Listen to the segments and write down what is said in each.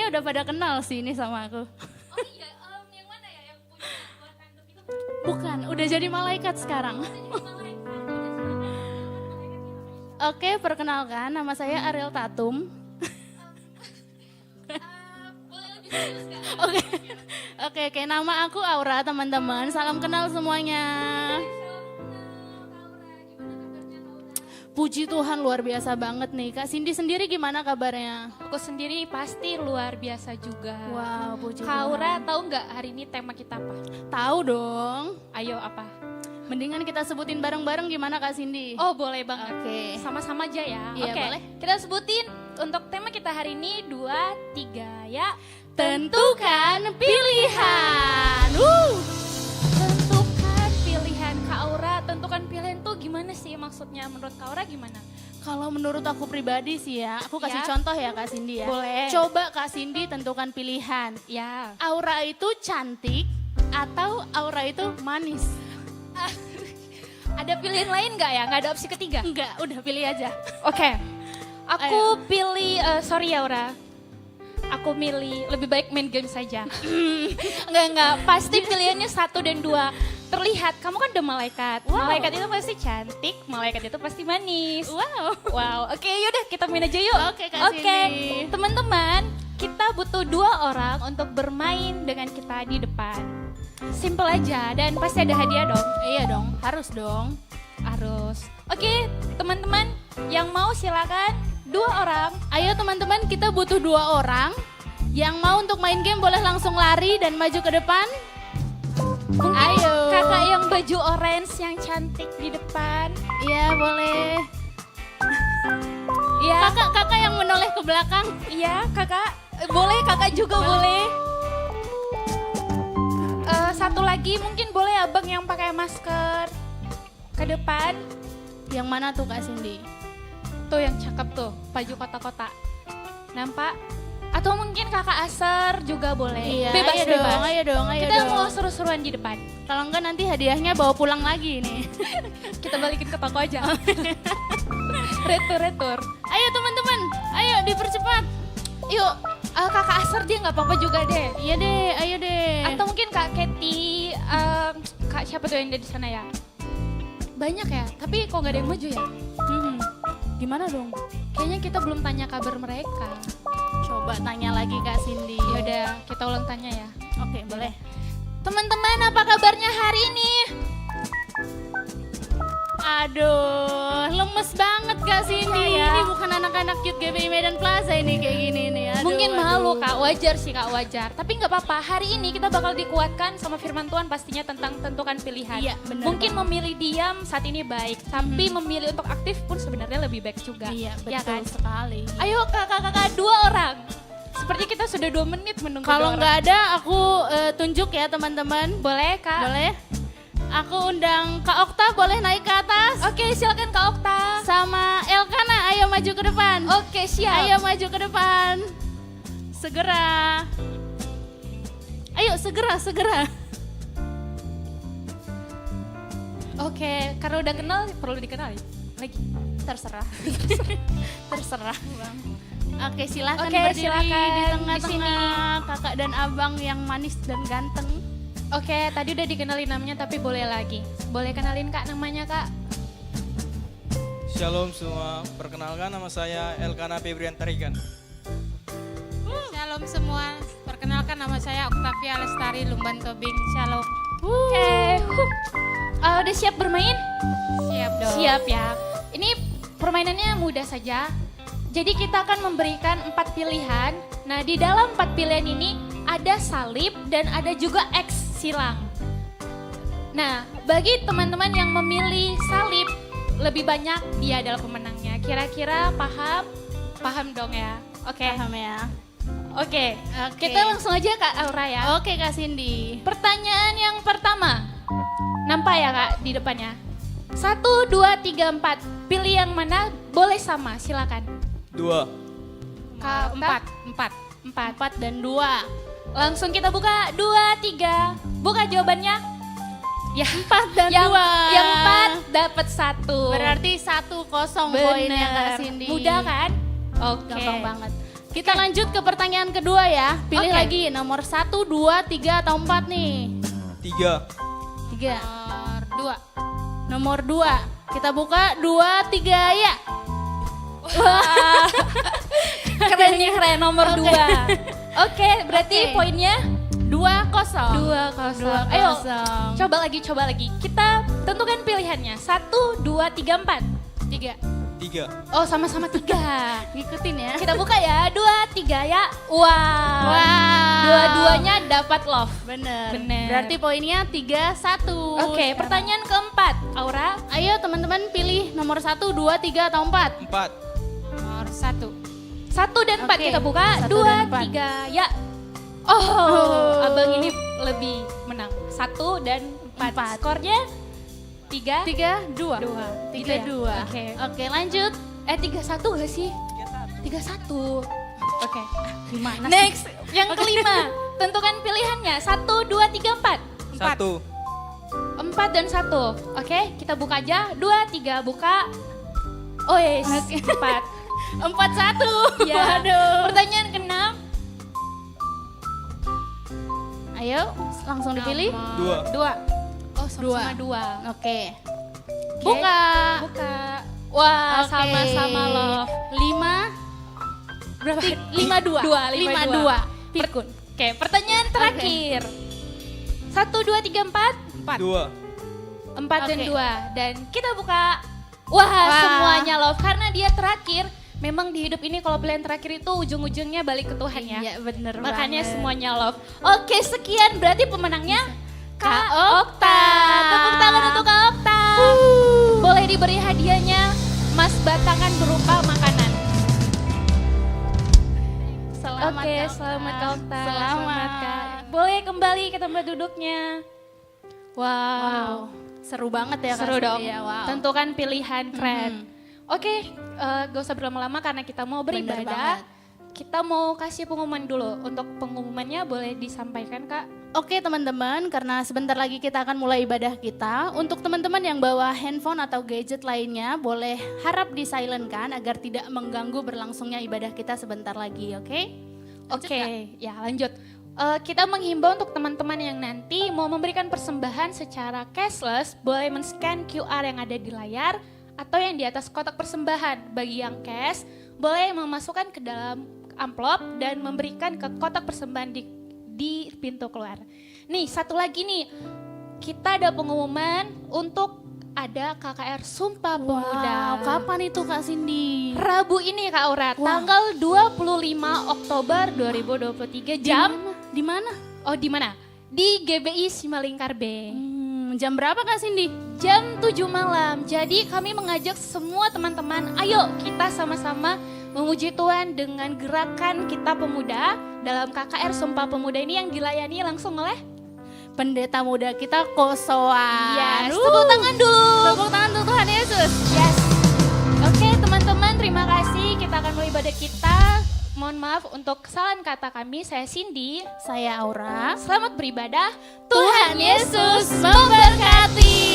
kayaknya udah pada kenal sih ini sama aku. Oh iya, yang mana ya yang punya dua tanduk itu? Bukan, udah jadi malaikat sekarang. Oke, perkenalkan nama saya Ariel Tatum. Boleh lebih serius nggak? Oke, nama aku Aura teman-teman. Salam kenal semuanya. Puji Tuhan luar biasa banget nih. Kak Cindy sendiri gimana kabarnya? Aku sendiri pasti luar biasa juga. Wow, puji Kak Aura Tuhan. tahu nggak hari ini tema kita apa? Tahu dong. Ayo apa? Mendingan kita sebutin bareng-bareng gimana Kak Cindy? Oh boleh banget. Oke. Sama-sama aja ya. Iya, Oke, boleh. kita sebutin untuk tema kita hari ini 2, 3 ya. Tentukan pilihan. Tentukan pilihan Kak Aura. Tentukan pilihan tuh gimana sih maksudnya menurut Kak Aura gimana? Kalau menurut aku pribadi sih ya, aku kasih Ya. contoh ya Kak Cindy ya. Boleh. Coba Kak Cindy tentukan pilihan. Ya. Aura itu cantik atau Aura itu manis? Ada pilihan lain nggak ya? Nggak ada opsi ketiga? Enggak, udah pilih aja. Oke. Aku Ayo. pilih, sorry ya Aura. Aku milih lebih baik main game saja. Enggak. Pasti pilihannya 1 dan 2. Terlihat, kamu kan udah malaikat. Wow. Malaikat itu pasti cantik, malaikat itu pasti manis. Wow. Wow, oke yaudah kita main aja yuk. Oke, Kak Cindy. Teman-teman, kita butuh 2 orang untuk bermain dengan kita di depan. Simple aja dan pasti ada hadiah dong. Iya dong, harus dong. Harus. Oke, teman-teman yang mau silakan 2 orang. Ayo teman-teman, kita butuh 2 orang. Yang mau untuk main game boleh langsung lari dan maju ke depan. Mungkin Ayo. kakak yang baju orange yang cantik di depan. Iya, boleh. Iya, Kakak yang menoleh ke belakang. iya kakak. Boleh kakak juga boleh. Satu lagi mungkin boleh abang yang pakai masker ke depan. Yang mana tuh Kak Cindy? Tuh yang cakep tuh, baju kotak-kotak. Nampak? Atau mungkin kakak Aser juga boleh. Iya, Bebas, ayo bebas. dong, ayo dong. Kita mau seru-seruan di depan. Kalau enggak nanti hadiahnya bawa pulang lagi nih. Kita balikin ke toko aja. Retur. Ayo teman-teman, ayo dipercepat. Yuk, kakak Aser dia nggak apa-apa juga deh. Iya deh, ayo deh. Atau mungkin Kak Keti, Kak siapa tuh yang ada di sana ya? Banyak ya, tapi kok nggak ada yang maju ya? Gimana dong? Kayaknya kita belum tanya kabar mereka. Coba tanya lagi Kak Cindy. Yaudah, kita ulang tanya ya. Oke, boleh. Teman-teman, apa kabarnya hari ini? Aduh, lemes banget Kak Cindy. Iya ya. Ini bukan anak-anak Cute GBI Medan Plaza ini kayak gini nih. Aduh, Mungkin malu aduh. Kak, wajar sih Kak, wajar. Tapi nggak apa-apa, hari ini kita bakal dikuatkan sama firman Tuhan pastinya tentang tentukan pilihan. Iya, benar Mungkin memilih diam saat ini baik, tapi memilih untuk aktif pun sebenarnya lebih baik juga. Iya, Ya betul kan? sekali. Ayo kakak-kakak 2 orang. Seperti kita sudah 2 menit menunggu. Kalau 2 orang. nggak ada, aku tunjuk ya teman-teman. Boleh Kak? Boleh? Aku undang Kak Okta, boleh naik ke atas? Oke, silakan Kak Okta. Sama Elkana, ayo maju ke depan. Oke, siap. Ayo maju ke depan. Segera. Ayo segera. Oke, karena udah kenal perlu dikenali lagi. Terserah. Terserah, Bang. Oke, silakan Oke, berdiri silakan di di tengah-tengah kakak dan abang yang manis dan ganteng. Oke, tadi udah dikenalin namanya tapi boleh lagi. Boleh kenalin Kak namanya Kak? Shalom semua, perkenalkan nama saya Elkana Febrian Tarigan. Shalom semua, perkenalkan nama saya Octavia Lestari Lumban Tobing. Shalom. Oke. Udah siap bermain? Siap dong. Siap ya. Ini permainannya mudah saja. Jadi kita akan memberikan 4 pilihan. Nah di dalam 4 pilihan ini ada salib dan ada juga X silang. Nah bagi teman-teman yang memilih salib lebih banyak dia adalah pemenangnya. Kira-kira paham? Paham dong ya? Oke. Paham ya? Oke. Oke. Kita langsung aja Kak Aura ya. Oke Kak Cindy. Pertanyaan yang pertama. Nampak ya Kak di depannya? 1, 2, 3, 4. Pilih yang mana? Boleh sama, silakan. 2. Kak Okta? 4. 4. 4 dan 2. Langsung kita buka 2, 3. Buka jawabannya. Ya 4 dan yang 2. Yang 4 dapat 1. Berarti 1-0 poinnya Kak Bener. Cindy. Mudah kan? Oke. Gampang banget. Kita lanjut ke pertanyaan kedua ya. Pilih Oke. lagi nomor 1, 2, 3 atau 4 nih. 3. 3. Nomor 2. Nomor 2. Kita buka 2, 3 ya. Keren nih, keren nomor 2. Oke, berarti Oke. poinnya 2-0. 2-0. Ayo, coba lagi. Kita tentukan pilihannya. 1, 2, 3, 4. 3. 3. Oh, sama-sama 3. Ngikutin ya. Kita buka ya, 2, 3 ya. Wow. Wow. Dua-duanya dapat love. Bener. Bener. Berarti poinnya 3-1. Oke, Sekarang. pertanyaan keempat. Aura, Ayo teman-teman pilih nomor 1, 2, 3 atau 4. 4. Nomor 1. 1 dan 4 Oke, kita buka. 1 2, dan 4. 3 ya. Oh, abang ini lebih menang. 1 dan 4. 4. Skornya 3, 3, 2. 2. 3, 2. Oke. Oke, lanjut. 3-1 gak sih? 3-1. Oke. Gimana sih? Next, yang kelima. Tentukan pilihannya. 1, 2, 3, 4. 1. 4 dan 1. Oke, kita buka aja. 2, 3, buka. Oh yes, 4. 4-1. Ya. Waduh. Pertanyaan ke-6. Ayo, langsung dipilih. 2. 2. Oh, sama-sama 2. Oke. Oke. Buka. Buka. Wah, Oke. sama-sama love. 5. Berapa? 5-2. 5-2. Pikun. Oke, pertanyaan terakhir. 1, 2, 3, 4. 2. 4 dan Oke. 2. Dan kita buka. Wah, Wah. semuanya love. Karena dia terakhir. Memang di hidup ini kalau pilihan terakhir itu ujung-ujungnya balik ke Tuhan ya. Iya, bener Makanya banget. semuanya love. Oke, sekian. Berarti pemenangnya Kak Kak Okta. Tepuk tangan untuk Kak Okta. Boleh diberi hadiahnya Mas batangan berupa makanan. Selamat Oke, Kak Okta. selamat Kak Okta. Selamat. Kak. Boleh kembali ke tempat duduknya. Wow. Seru banget ya Kak Seru dong. Cindy ya, wow. Tentukan pilihan keren. Oke, gak usah berlama-lama karena kita mau Bener beribadah. banget. Kita mau kasih pengumuman dulu. Untuk pengumumannya boleh disampaikan Kak. Oke teman-teman, karena sebentar lagi kita akan mulai ibadah kita. Untuk teman-teman yang bawa handphone atau gadget lainnya, boleh harap di-silent-kan agar tidak mengganggu berlangsungnya ibadah kita sebentar lagi, oke? Lanjut, Oke, Kak. ya lanjut. Kita menghimbau untuk teman-teman yang nanti mau memberikan persembahan secara cashless, boleh men-scan QR yang ada di layar atau yang di atas kotak persembahan. Bagi yang cash, boleh memasukkan ke dalam amplop dan memberikan ke kotak persembahan di pintu keluar. Nih, satu lagi nih. Kita ada pengumuman untuk ada KKR Sumpah Pemuda. Wow, kapan itu Kak Cindy? Rabu ini Kak Aura, Wah. tanggal 25 Oktober 2023 jam. Di mana? Oh, di mana? Di GBI Simalingkar B. Jam berapa Kak Cindy? Jam 7 malam. Jadi kami mengajak semua teman-teman, ayo kita sama-sama memuji Tuhan dengan gerakan kita pemuda dalam KKR Sumpah Pemuda ini yang dilayani langsung oleh Pendeta muda kita Kosoan. Yes. Tepuk tangan dulu. Tepuk tangan untuk Tuhan Yesus. Yes. Oke teman-teman, terima kasih. Kita akan mulai ibadah kita. Mohon maaf untuk kesalahan kata kami. Saya Cindy. Saya Aura. Selamat beribadah. Tuhan Yesus memberkati.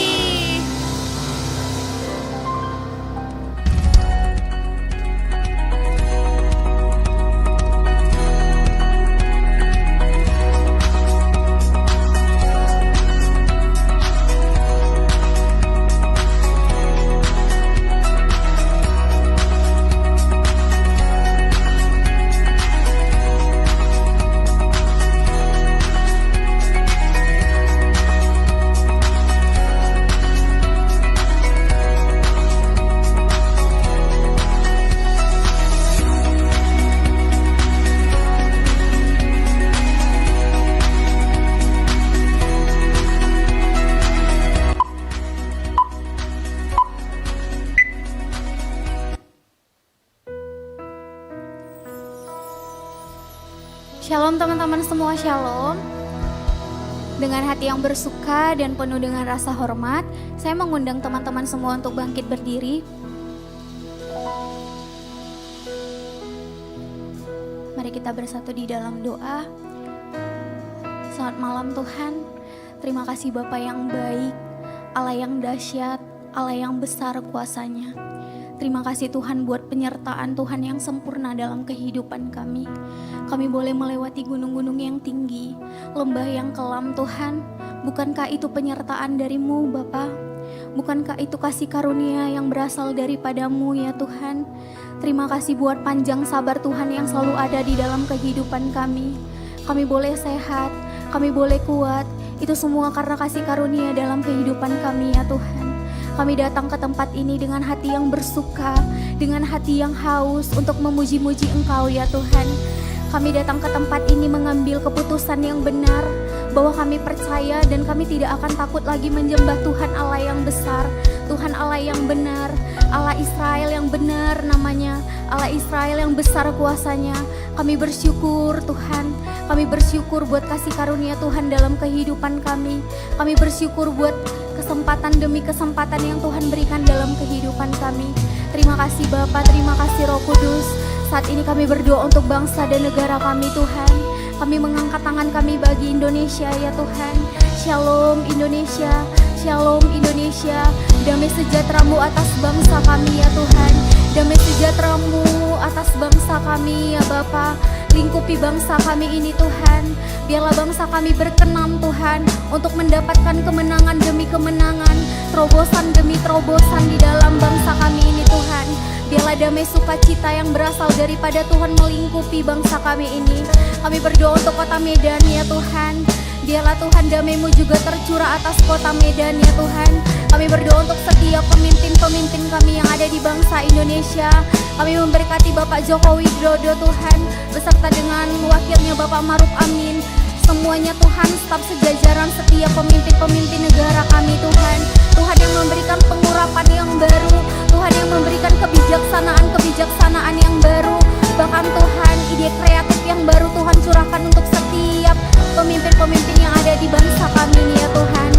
Shalom teman-teman semua, shalom. Dengan hati yang bersuka dan penuh dengan rasa hormat, saya mengundang teman-teman semua untuk bangkit berdiri. Mari kita bersatu di dalam doa. Selamat malam Tuhan, terima kasih Bapa yang baik, Allah yang dahsyat, Allah yang besar kuasanya. Terima kasih Tuhan buat penyertaan Tuhan yang sempurna dalam kehidupan kami. Kami boleh melewati gunung-gunung yang tinggi, lembah yang kelam Tuhan. Bukankah itu penyertaan dari-Mu Bapa? Bukankah itu kasih karunia yang berasal daripada-Mu ya Tuhan? Terima kasih buat panjang sabar Tuhan yang selalu ada di dalam kehidupan kami. Kami boleh sehat, kami boleh kuat. Itu semua karena kasih karunia dalam kehidupan kami ya Tuhan. Kami datang ke tempat ini dengan hati yang bersuka, dengan hati yang haus untuk memuji-muji Engkau ya Tuhan. Kami datang ke tempat ini mengambil keputusan yang benar, bahwa kami percaya dan kami tidak akan takut lagi menyembah Tuhan Allah yang besar, Tuhan Allah yang benar, Allah Israel yang benar namanya, Allah Israel yang besar kuasanya. Kami bersyukur Tuhan, kami bersyukur buat kasih karunia Tuhan dalam kehidupan kami. Kami bersyukur buat kesempatan demi kesempatan yang Tuhan berikan dalam kehidupan kami. Terima kasih Bapa, terima kasih Roh Kudus. Saat ini kami berdoa untuk bangsa dan negara kami Tuhan. Kami mengangkat tangan kami bagi Indonesia ya Tuhan. Shalom Indonesia, Shalom Indonesia. Damai sejahtera-Mu atas bangsa kami ya Tuhan. Damai sejahtera-Mu atas bangsa kami ya Bapa. Lingkupi bangsa kami ini Tuhan. Biarlah bangsa kami berkenan Tuhan untuk mendapatkan kemenangan demi kemenangan, terobosan demi terobosan di dalam bangsa kami ini Tuhan. Biarlah damai sukacita yang berasal daripada Tuhan melingkupi bangsa kami ini. Kami berdoa untuk kota Medan ya Tuhan. Biarlah Tuhan damai-Mu juga tercurah atas kota Medan ya Tuhan. Kami berdoa untuk setiap pemimpin-pemimpin kami yang ada di bangsa Indonesia. Kami memberkati Bapak Jokowi Widodo Tuhan, beserta dengan wakilnya Bapak Maruf Amin. Semuanya Tuhan, staf sejajaran setiap pemimpin-pemimpin negara kami Tuhan. Tuhan yang memberikan pengurapan yang baru, Tuhan yang memberikan kebijaksanaan yang baru. Bahkan Tuhan, ide kreatif yang baru Tuhan curahkan untuk setiap pemimpin-pemimpin yang ada di bangsa kami ini ya Tuhan.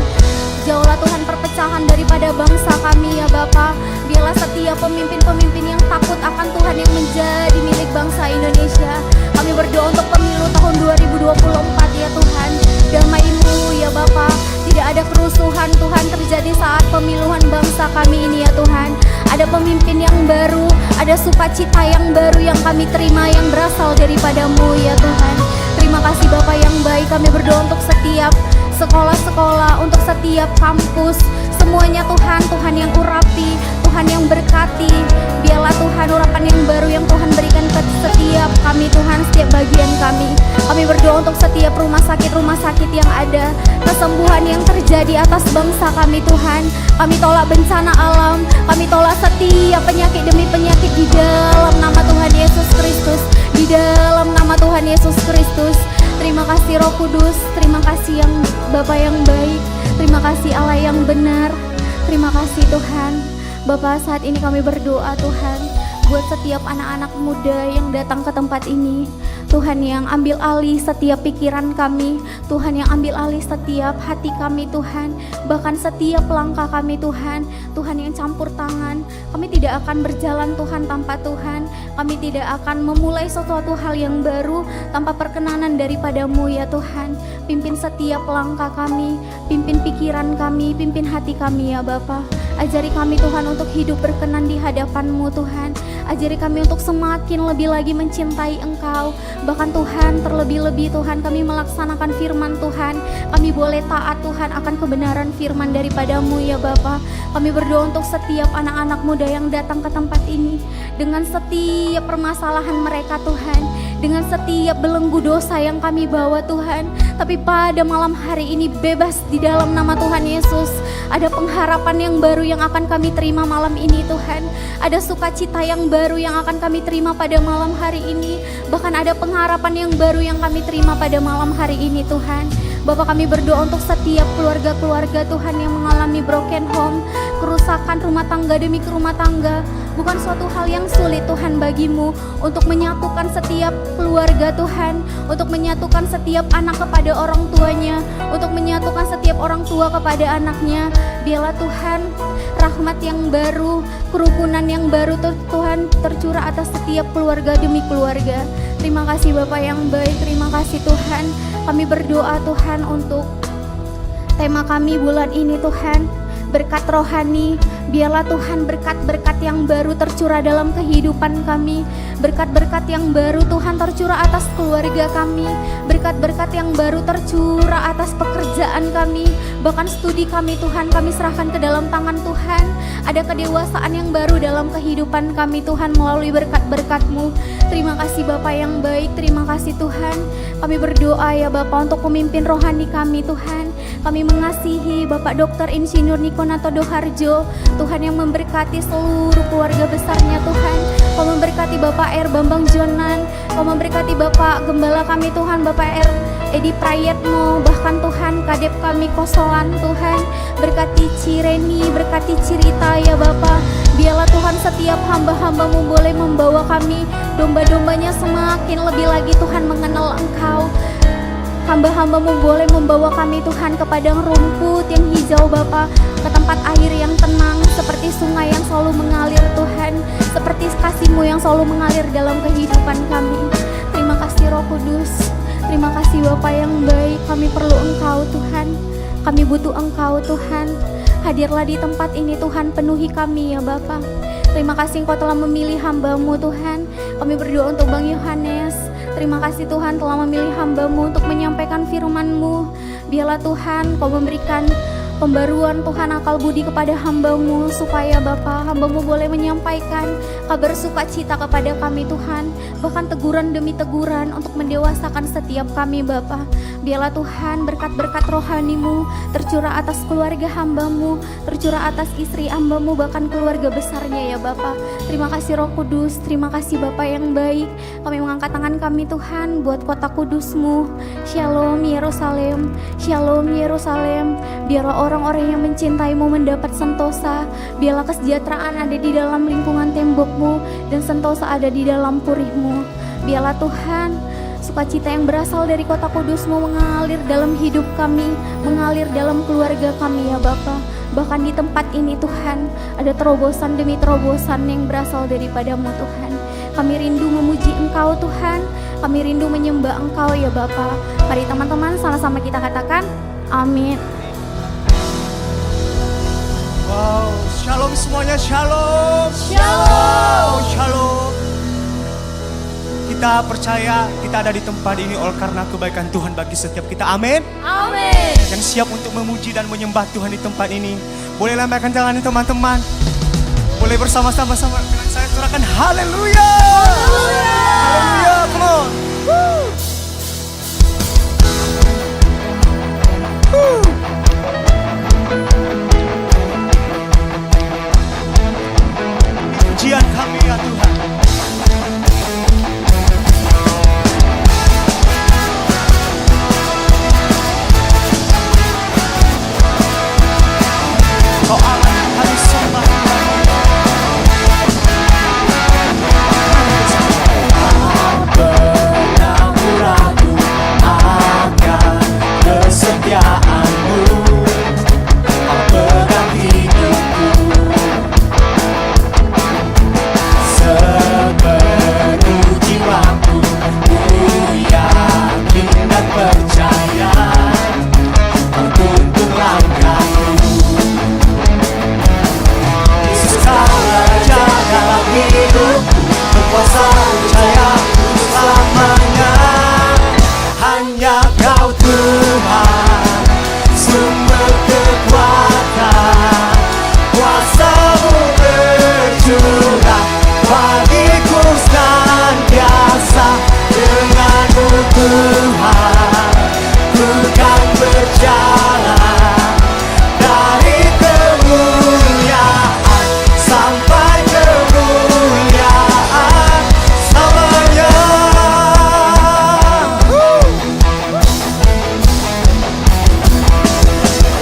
Jauhlah Tuhan perpecahan daripada bangsa kami ya Bapa. Biarlah setiap pemimpin-pemimpin yang takut akan Tuhan yang menjadi milik bangsa Indonesia. Kami berdoa untuk pemilu tahun 2024 ya Tuhan. Damai-Mu ya Bapa. Tidak ada kerusuhan Tuhan terjadi saat pemiluhan bangsa kami ini ya Tuhan. Ada pemimpin yang baru, ada sukacita yang baru yang kami terima yang berasal daripada-Mu ya Tuhan. Terima kasih Bapa yang baik. Kami berdoa untuk setiap sekolah-sekolah, untuk setiap kampus. Semuanya Tuhan, Tuhan yang urapi, Tuhan yang berkati. Biarlah Tuhan urapan yang baru yang Tuhan berikan ke setiap kami Tuhan, setiap bagian kami. Kami berdoa untuk setiap rumah sakit yang ada, kesembuhan yang terjadi atas bangsa kami Tuhan. Kami tolak bencana alam, kami tolak setiap penyakit demi penyakit di dalam nama Tuhan Yesus Kristus. Di dalam nama Tuhan Yesus Kristus. Terima kasih Roh Kudus, terima kasih yang Bapa yang baik, terima kasih Allah yang benar. Terima kasih Tuhan. Bapa, saat ini kami berdoa Tuhan buat setiap anak-anak muda yang datang ke tempat ini. Tuhan yang ambil alih setiap pikiran kami, Tuhan yang ambil alih setiap hati kami Tuhan, bahkan setiap langkah kami Tuhan, Tuhan yang campur tangan. Kami tidak akan berjalan Tuhan tanpa Tuhan, kami tidak akan memulai sesuatu hal yang baru tanpa perkenanan daripada-Mu ya Tuhan. Pimpin setiap langkah kami, pimpin pikiran kami, pimpin hati kami ya Bapa. Ajari kami Tuhan untuk hidup berkenan di hadapan-Mu Tuhan. Ajari kami untuk semakin lebih lagi mencintai Engkau. Bahkan Tuhan, terlebih-lebih Tuhan, kami melaksanakan firman Tuhan. Kami boleh taat Tuhan akan kebenaran firman daripada-Mu ya Bapa. Kami berdoa untuk setiap anak-anak muda yang datang ke tempat ini, dengan setiap permasalahan mereka Tuhan, dengan setiap belenggu dosa yang kami bawa Tuhan. Tapi pada malam hari ini bebas di dalam nama Tuhan Yesus. Ada pengharapan yang baru yang akan kami terima malam ini Tuhan. Ada sukacita yang baru yang akan kami terima pada malam hari ini. Bahkan ada pengharapan yang baru yang kami terima pada malam hari ini Tuhan. Bapak, kami berdoa untuk setiap keluarga-keluarga Tuhan yang mengalami broken home, kerusakan rumah tangga demi rumah tangga. Bukan suatu hal yang sulit Tuhan bagi-Mu untuk menyatukan setiap keluarga Tuhan, untuk menyatukan setiap anak kepada orang tuanya, untuk menyatukan setiap orang tua kepada anaknya. Biarlah Tuhan rahmat yang baru, kerukunan yang baru Tuhan tercurah atas setiap keluarga demi keluarga. Terima kasih Bapak yang baik, terima kasih Tuhan. Kami berdoa Tuhan untuk tema kami bulan ini Tuhan, berkat rohani, Biarlah Tuhan berkat-berkat yang baru tercurah dalam kehidupan kami. Berkat-berkat yang baru Tuhan tercurah atas keluarga kami. Berkat-berkat yang baru tercurah atas pekerjaan kami. Bahkan studi kami Tuhan, kami serahkan ke dalam tangan Tuhan. Ada kedewasaan yang baru dalam kehidupan kami Tuhan melalui berkat-berkat-Mu. Terima kasih Bapa yang baik, terima kasih Tuhan. Kami berdoa ya Bapa untuk pemimpin rohani kami Tuhan. Kami mengasihi Bapak Dr. Insinyur Nikonato Doharjo, Tuhan yang memberkati seluruh keluarga besarnya Tuhan. Kau memberkati Bapak R. Bambang Jonan, Kau memberkati Bapak Gembala kami Tuhan, Bapak R. Edi Prayetno, bahkan Tuhan Kadep kami Kosolan Tuhan. Berkati Cireni, berkati Cirita ya Bapak. Biarlah Tuhan setiap hamba-hamba-Mu boleh membawa kami, domba-dombanya semakin lebih lagi Tuhan mengenal Engkau. Hamba-hamba-Mu boleh membawa kami Tuhan ke padang rumput yang hijau Bapa, ke tempat air yang tenang, seperti sungai yang selalu mengalir Tuhan, seperti kasih-Mu yang selalu mengalir dalam kehidupan kami. Terima kasih Roh Kudus, terima kasih Bapa yang baik. Kami perlu Engkau Tuhan, kami butuh Engkau Tuhan. Hadirlah di tempat ini Tuhan, penuhi kami ya Bapa. Terima kasih Engkau telah memilih hamba-Mu Tuhan. Kami berdoa untuk Bang Yohanes. Terima kasih Tuhan telah memilih hamba-Mu untuk menyampaikan firman-Mu. Biarlah Tuhan Kau memberikan pembaruan Tuhan akal budi kepada hamba-Mu, supaya Bapa hamba-Mu boleh menyampaikan kabar sukacita kepada kami Tuhan. Bahkan teguran demi teguran untuk mendewasakan setiap kami Bapa. Biarlah Tuhan berkat-berkat rohani-Mu tercurah atas keluarga hamba-Mu, tercurah atas istri hamba-Mu, bahkan keluarga besarnya ya Bapa. Terima kasih Roh Kudus, terima kasih Bapa yang baik. Kami mengangkat tangan kami Tuhan buat kota kudus-Mu. Shalom Yerusalem, Shalom Yerusalem. Biarlah orang-orang yang mencintai-Mu mendapat sentosa. Biarlah kesejahteraan ada di dalam lingkungan tembok-Mu, dan sentosa ada di dalam purih-Mu. Biarlah Tuhan sukacita yang berasal dari kota kudus-Mu mengalir dalam hidup kami, mengalir dalam keluarga kami ya Bapa. Bahkan di tempat ini Tuhan, ada terobosan demi terobosan yang berasal daripada-Mu Tuhan. Kami rindu memuji Engkau Tuhan, kami rindu menyembah Engkau ya Bapa. Mari teman-teman sama-sama kita katakan amin. Wow, shalom semuanya, shalom. Shalom. Shalom. Kita percaya kita ada di tempat ini oleh karena kebaikan Tuhan bagi setiap kita. Amin. Amin. Yang siap untuk memuji dan menyembah Tuhan di tempat ini, boleh lambaikan tangannya teman-teman. Boleh bersama-sama dengan saya surahkan haleluya. Haleluya. Come on. Pujian kami ya Tuhan. Kau Allah yang kami sembah. Pernah ragu akan kesetiaan-Mu, pegang hidupku sepenuh jiwaku. Ku yakin dan percaya Kau tuntun langkahku. Saja dalam hidupku, berkuasa percaya selamanya. Hanya Kau Tuhan, sumber kekuatan, kuasa-Mu bercurah bagiku senantiasa. Dengan-Mu Tuhan, ku kan berjalan dari kemuliaan sampai kemuliaan selamanya.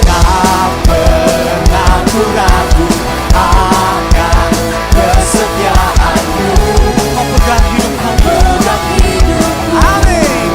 Tak pernah ku ragu akan kesetiaan-Mu. Kau pegang hidup kami. Amin.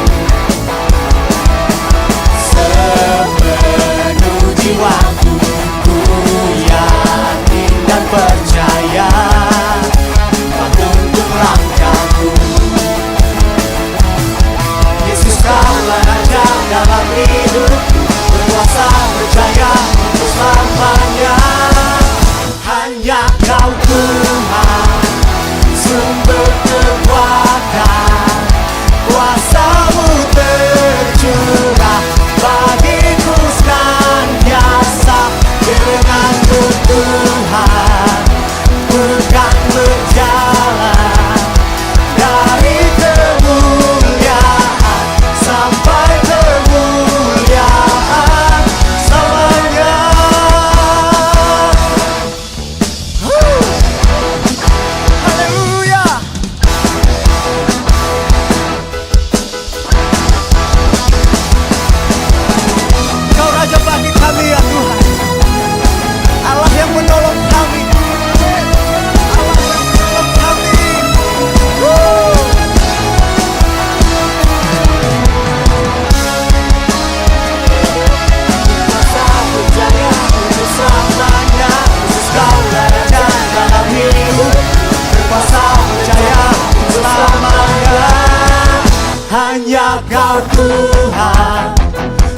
Tuhan,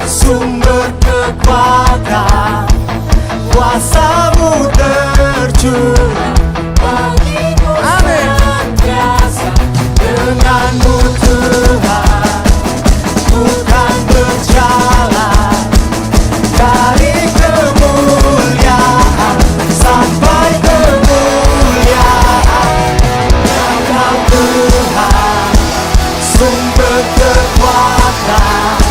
sumber kekuatan, kuasa-Mu tercurah bagiku senantiasa. Dengan-Mu Tuhan, bukan berjalan dari kemuliaan sampai kemuliaan. Engkau Tuhan, sumber kekuatan,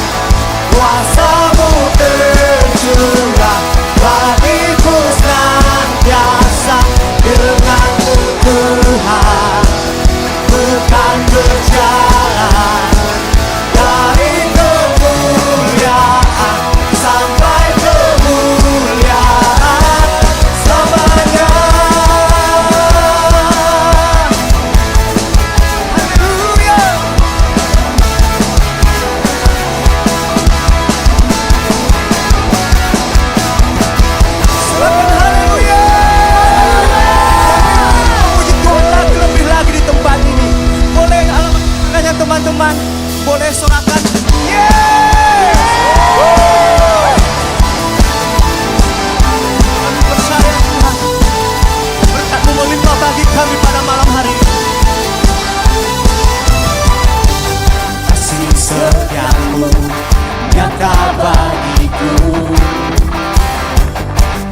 kuasa-Mu tercurah bagiku senantiasa. Dengan-Mu Tuhan, bukan berjalan dari kemuliaan sampai kemuliaan selamanya. Haleluya. Silakan haleluya. Puji Tuhan lebih lagi di tempat ini. Boleh alamat tangannya teman-teman. Boleh sorakan. Yes. Kami percaya Tuhan, berkat-Mu melimpah bagi kami pada malam hari ini. Kasih setia-Mu nyata bagiku,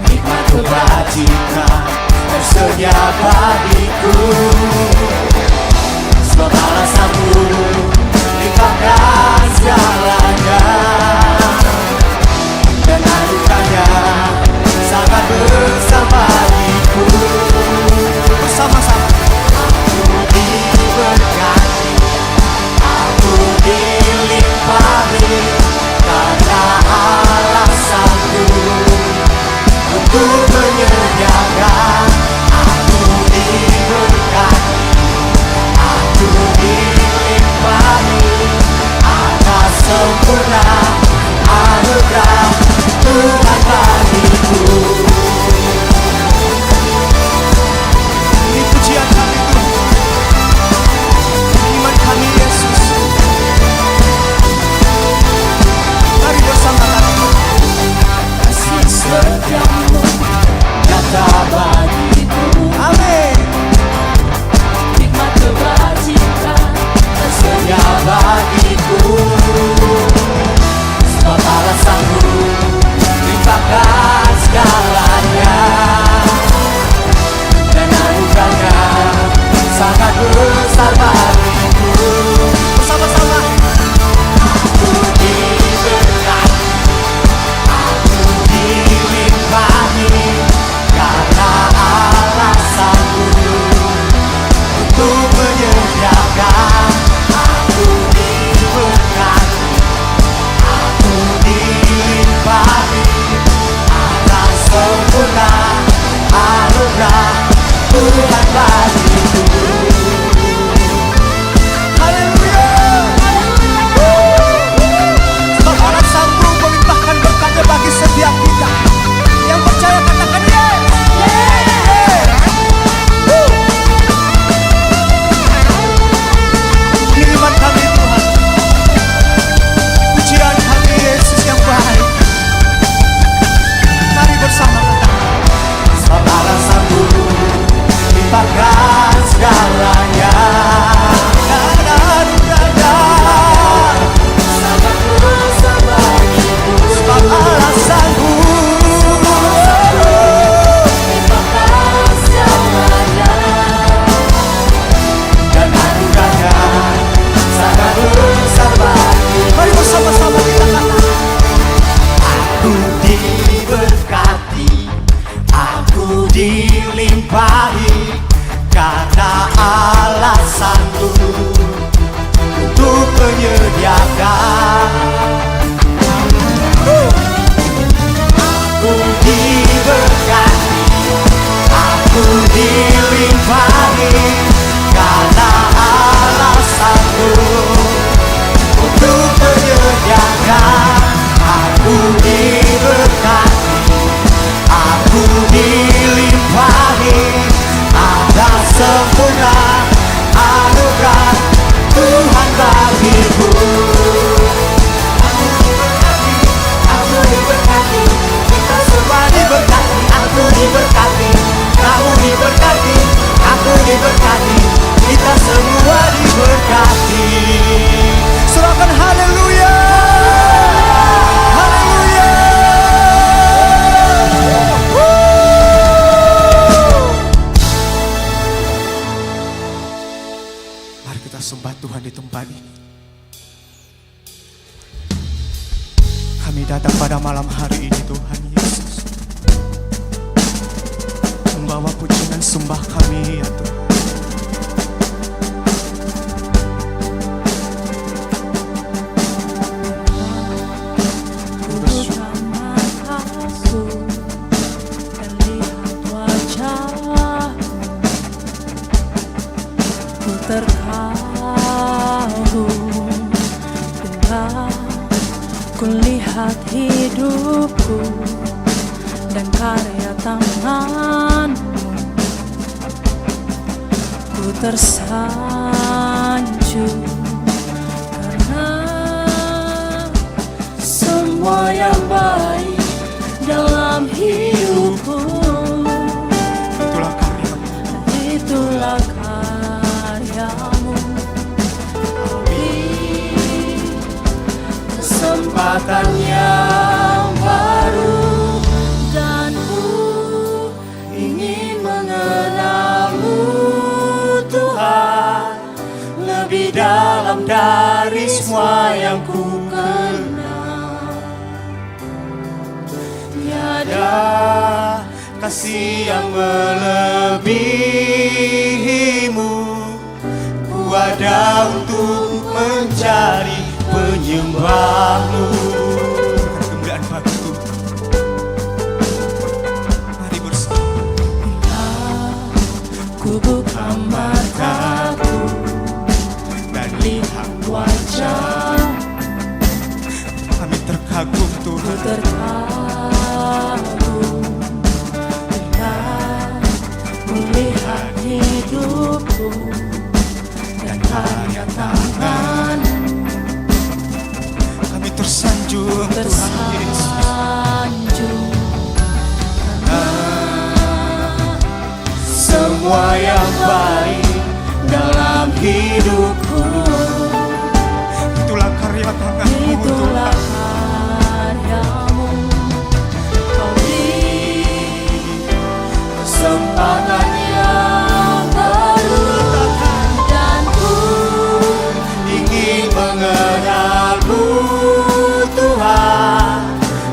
hikmat kebajikan tersedia bagiku. Sebab alasan-Mu limpahkan segalanya, dan anugerahnya sangat besar bagiku. Bersama-sama aku diberkati, aku dilimpahi, karena alasan-Mu untuk menyediakan. Aku diberkati, aku dilimpahi, atas sempurna anugerah Tuhan bagiku. Ini pujian kami Tuhan, iman kami Yesus. Mari bersama kami. Kasih setia-Mu nyata bagiku. Amin. Hikmat kebajikan tersedia bagiku. Kami datang pada malam hari ini Tuhan Yesus, membawa puji dan sembah kami ya Tuhan. Terkagum bila kulihat hidupku dan karya tanganmu. Ku tersanjung karena semua yang baik dalam hidupku. Itulah karyamu, Itulah karyamu. Kesempatan yang baru dan ku ingin mengenalmu Tuhan lebih dalam dari semua yang ku kenal. Tiada kasih yang melebihimu, ku ada untuk mencari penyembahmu. Kemuliaan bagi Tuhan. Mari bersama. ku buka mataku Dan lihat wajah, kami terkagum ku Tuhan. terkagum bila melihat hidupku dan karya tanganmu. Kami tersanjung Tuhan Yesus. Tersanjung karena semua yang baik dalam hidupku. Itulah karya tanganmu Itulah Tuhan. karyamu. Kau beri kesempatan yang baru dan ku Ingin mengenalmu Tuhan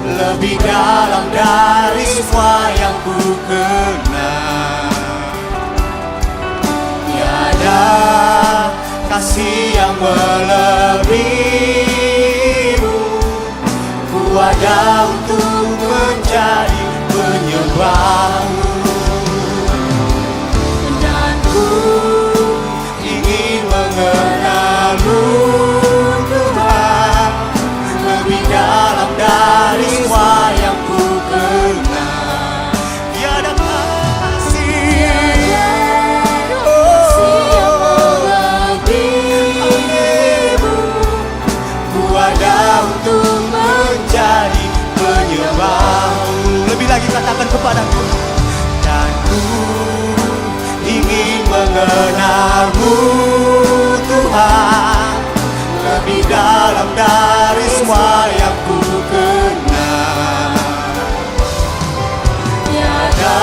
lebih dalam dari semua yang ku kenal. Tiada kasih yang melebihimu, ku ada untuk menjadi penyembahmu. dan ku Ingin mengenalmu Tuhan lebih dalam dari semua yang ku kenal. Tiada kasih melebihimu, ku ada untuk menjadi penyembahmu. Lebih lagi katakan kepadaku, dan ku ingin mengenalmu Tuhan lebih dalam dari semua yang ku kenal. Tiada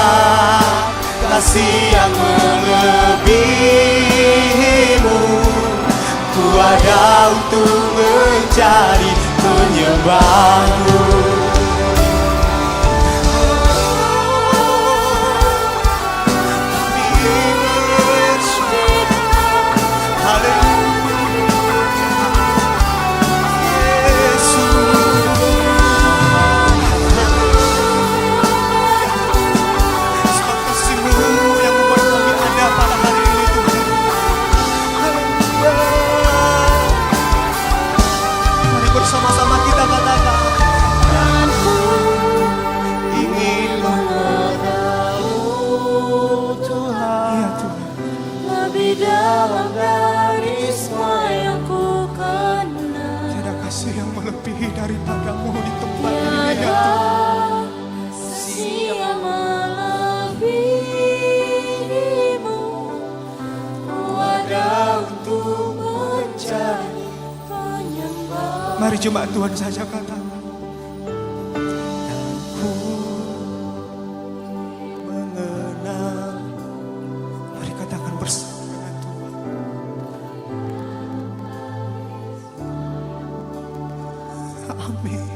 kasih yang melebihimu, ku ada untuk mencari penyembahmu. Bersama-sama kita katakan, dan ku ingin mengenalmu Tuhan. Ya Tuhan, Lebih dalam dari semua yang ku kenal. tiada kasih yang melebihi daripadamu di tempat ini ya Tiada Tuhan. kasih yang melebihimu, ku ada untuk mencari penyembah. Mari jemaat Tuhan saja katakan, dan ku mengenal. Mari katakan bersama dengan Tuhan. Amin.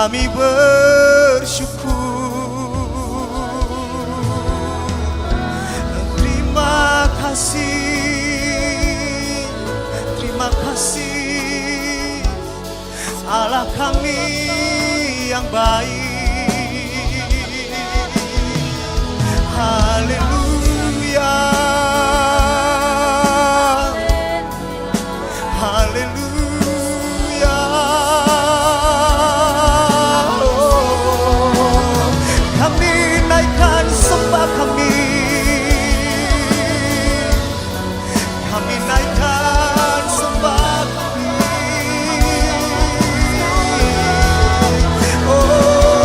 kami bersyukur. Terima kasih, terima kasih Allah kami yang baik. Haleluya, haleluya. Oh, kami naikkan sembah kami, kami naikkan sembah kami. Oh,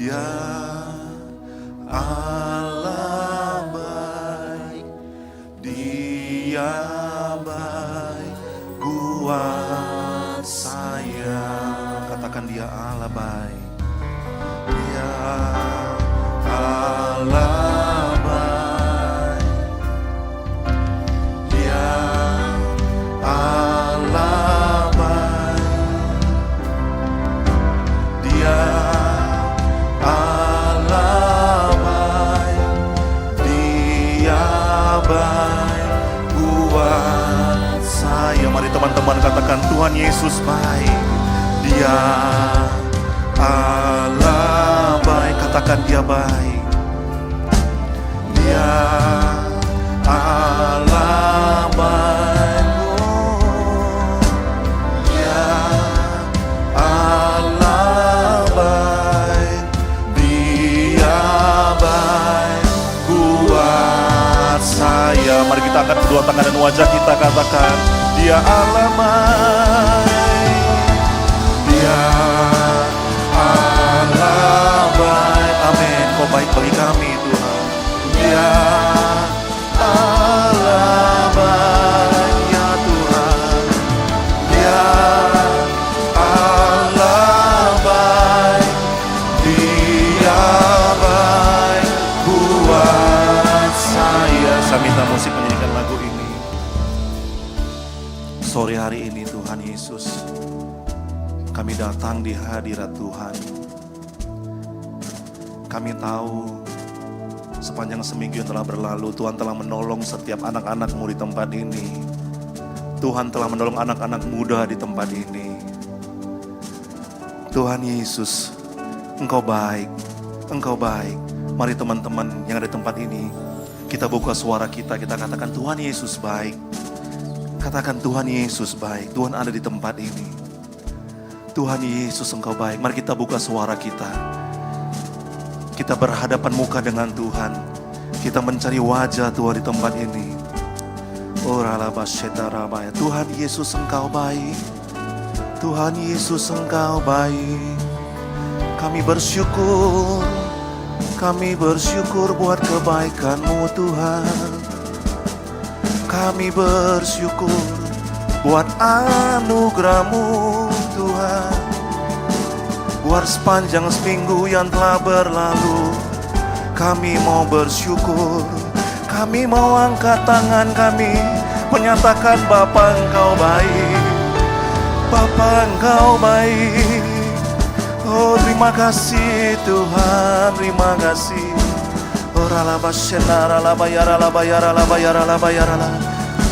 Dia Allah baik, Dia baik buat saya. Katakan Dia Allah baik. Dia Allah baik, Dia Allah baik, Dia Allah baik, Dia baik buat saya. Mari teman-teman katakan Tuhan Yesus baik. Dia Allah baik, katakan Dia baik. Dia Allah baik. Oh, Dia Allah baik. Dia baik buat saya. Mari kita angkat kedua tangan dan wajah kita, katakan Dia Allah baik. Dia Allah baik. Amin. Kau baik bagi kami Tuhan. Dia Allah baik ya Tuhan. Dia Allah baik. Dia baik buat saya. Saya minta musik menyanyikan lagu ini. Sore hari ini Tuhan Yesus, kami datang di hadirat Tuhan. Kami tahu sepanjang seminggu yang telah berlalu, Tuhan telah menolong setiap anak-anak-Mu di tempat ini. Tuhan telah menolong anak-anak muda di tempat ini. Tuhan Yesus, Engkau baik, Engkau baik. Mari teman-teman yang ada di tempat ini, kita buka suara kita, kita katakan Tuhan Yesus baik. Katakan Tuhan Yesus baik, Tuhan ada di tempat ini. Tuhan Yesus Engkau baik. Mari kita buka suara kita. Kita berhadapan muka dengan Tuhan. Kita mencari wajah Tuhan di tempat ini. Tuhan Yesus Engkau baik. Tuhan Yesus Engkau baik. Kami bersyukur. Kami bersyukur buat kebaikan-Mu Tuhan. Kami bersyukur buat anugerah-Mu Tuhan. Buat sepanjang seminggu yang telah berlalu, kami mau bersyukur. Kami mau angkat tangan kami, menyatakan Bapa Engkau baik. Bapa Engkau baik. Oh terima kasih Tuhan, terima kasih. Ora la bashenara la bayara la bayara la bayara la bayara la.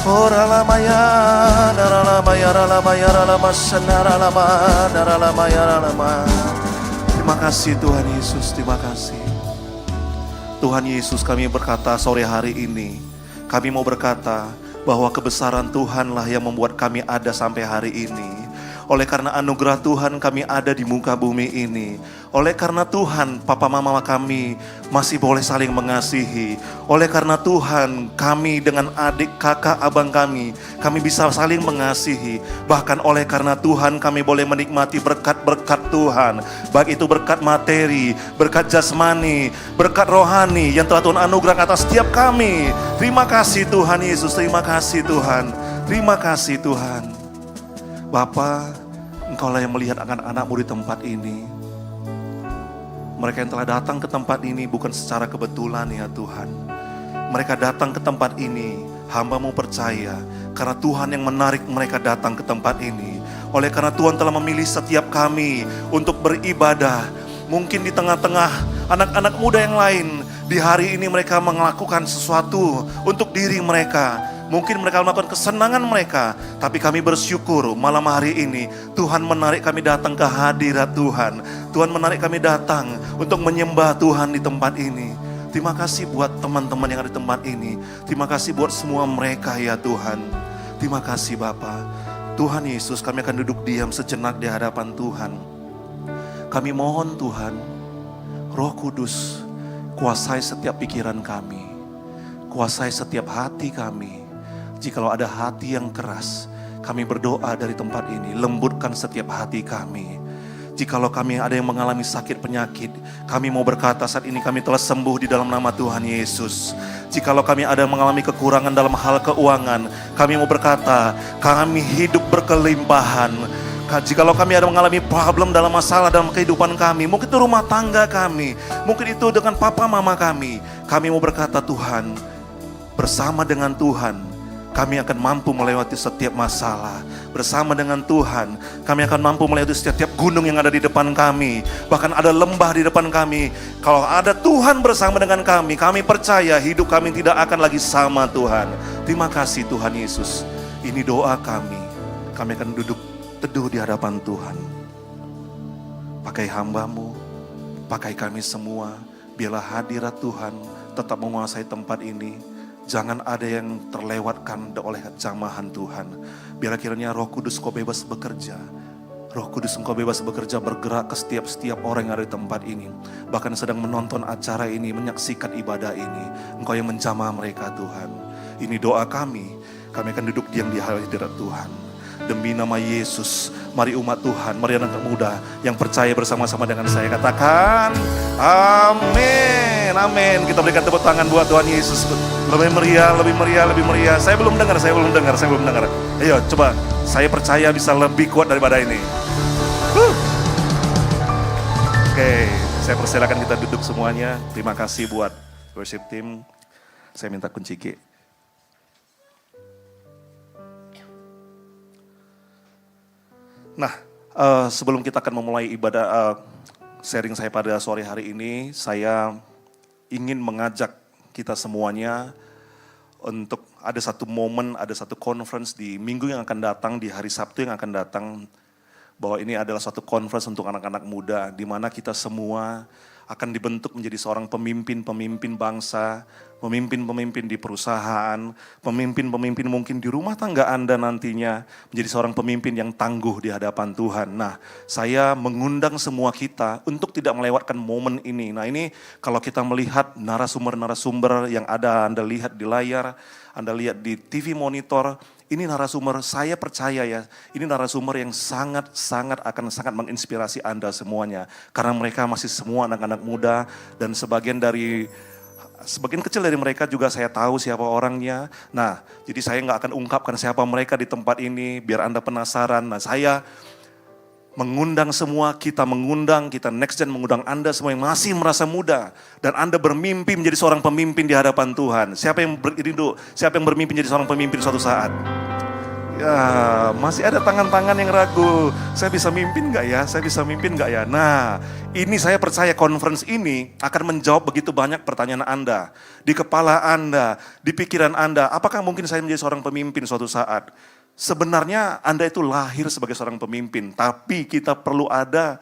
Ora la mayana la bayara la bayara la bashenara la bayara la bayara la. Terima kasih Tuhan Yesus, terima kasih. Tuhan Yesus, kami berkata sore hari ini, kami mau berkata bahwa kebesaran Tuhanlah yang membuat kami ada sampai hari ini. Oleh karena anugerah Tuhan kami ada di muka bumi ini. Oleh karena Tuhan papa mama kami masih boleh saling mengasihi. Oleh karena Tuhan kami dengan adik kakak abang kami bisa saling mengasihi. Bahkan oleh karena Tuhan kami boleh menikmati berkat-berkat Tuhan. Baik itu berkat materi, berkat jasmani, berkat rohani yang telah Tuhan anugerah atas setiap kami. Terima kasih Tuhan Yesus, terima kasih Tuhan. Terima kasih Tuhan. Bapa, Engkaulah yang melihat akan anak-Mu di tempat ini. Mereka yang telah datang ke tempat ini bukan secara kebetulan ya Tuhan. Mereka datang ke tempat ini, hamba-Mu percaya, karena Tuhan yang menarik mereka datang ke tempat ini. Oleh karena Tuhan telah memilih setiap kami untuk beribadah. Mungkin di tengah-tengah anak-anak muda yang lain, di hari ini mereka melakukan sesuatu untuk diri mereka. Mungkin mereka melakukan kesenangan mereka, tapi kami bersyukur malam hari ini Tuhan menarik kami datang ke hadirat Tuhan. Tuhan menarik kami datang untuk menyembah Tuhan di tempat ini. Terima kasih buat teman-teman yang ada di tempat ini. Terima kasih buat semua mereka ya Tuhan. Terima kasih Bapa. Tuhan Yesus, kami akan duduk diam sejenak di hadapan Tuhan. Kami mohon Tuhan, Roh Kudus, kuasai setiap pikiran kami. Kuasai setiap hati kami. Jikalau ada hati yang keras, kami berdoa dari tempat ini, lembutkan setiap hati kami. Jikalau kami ada yang mengalami sakit penyakit, kami mau berkata saat ini kami telah sembuh di dalam nama Tuhan Yesus. Jikalau kami ada yang mengalami kekurangan dalam hal keuangan, kami mau berkata kami hidup berkelimpahan. Jikalau kami ada mengalami problem dalam masalah dalam kehidupan kami, mungkin itu rumah tangga kami, mungkin itu dengan papa mama kami mau berkata Tuhan, bersama dengan Tuhan kami akan mampu melewati setiap masalah. Bersama dengan Tuhan, kami akan mampu melewati setiap gunung yang ada di depan kami. Bahkan ada lembah di depan kami. Kalau ada Tuhan bersama dengan kami percaya hidup kami tidak akan lagi sama Tuhan. Terima kasih Tuhan Yesus. Ini doa kami. Kami akan duduk teduh di hadapan Tuhan. Pakai hamba-Mu, pakai kami semua. Biarlah hadirat Tuhan tetap menguasai tempat ini. Jangan ada yang terlewatkan oleh jamahan Tuhan. Biarlah kiranya Roh Kudus Kau bebas bekerja. Roh Kudus Engkau bebas bekerja, bergerak ke setiap orang yang ada di tempat ini. Bahkan sedang menonton acara ini, menyaksikan ibadah ini. Engkau yang menjamah mereka Tuhan. Ini doa kami. Kami akan duduk diam di hadirat Tuhan. Demi nama Yesus, mari umat Tuhan, mari anak muda yang percaya bersama-sama dengan saya katakan amin, amin. Kita berikan tepuk tangan buat Tuhan Yesus. Lebih meriah, lebih meriah, lebih meriah. Saya belum dengar. Ayo coba, saya percaya bisa lebih kuat daripada ini. Oke, saya persilakan kita duduk semuanya. Terima kasih buat worship team. Saya minta kunci G. Nah, sebelum kita akan memulai ibadah sharing saya pada sore hari ini, saya ingin mengajak kita semuanya untuk ada satu momen, ada satu conference di minggu yang akan datang, di hari Sabtu yang akan datang, bahwa ini adalah suatu conference untuk anak-anak muda, di mana kita semua akan dibentuk menjadi seorang pemimpin-pemimpin bangsa, pemimpin-pemimpin di perusahaan, pemimpin-pemimpin mungkin di rumah tangga Anda nantinya, menjadi seorang pemimpin yang tangguh di hadapan Tuhan. Nah, saya mengundang semua kita untuk tidak melewatkan momen ini. Nah, ini kalau kita melihat narasumber-narasumber yang ada Anda lihat di layar, Anda lihat di TV monitor, ini narasumber, saya percaya ya, ini narasumber yang sangat menginspirasi Anda semuanya. Karena mereka masih semua anak-anak muda dan sebagian kecil dari mereka juga saya tahu siapa orangnya. Nah, jadi saya nggak akan ungkapkan siapa mereka di tempat ini, biar Anda penasaran. Nah, saya mengundang semua, kita Next Gen mengundang Anda semua yang masih merasa muda. Dan Anda bermimpi menjadi seorang pemimpin di hadapan Tuhan. Siapa yang bermimpi menjadi seorang pemimpin suatu saat? Ya, masih ada tangan-tangan yang ragu. Saya bisa mimpin nggak ya? Nah, ini saya percaya conference ini akan menjawab begitu banyak pertanyaan Anda. Di kepala Anda, di pikiran Anda, apakah mungkin saya menjadi seorang pemimpin suatu saat? Sebenarnya Anda itu lahir sebagai seorang pemimpin, tapi kita perlu ada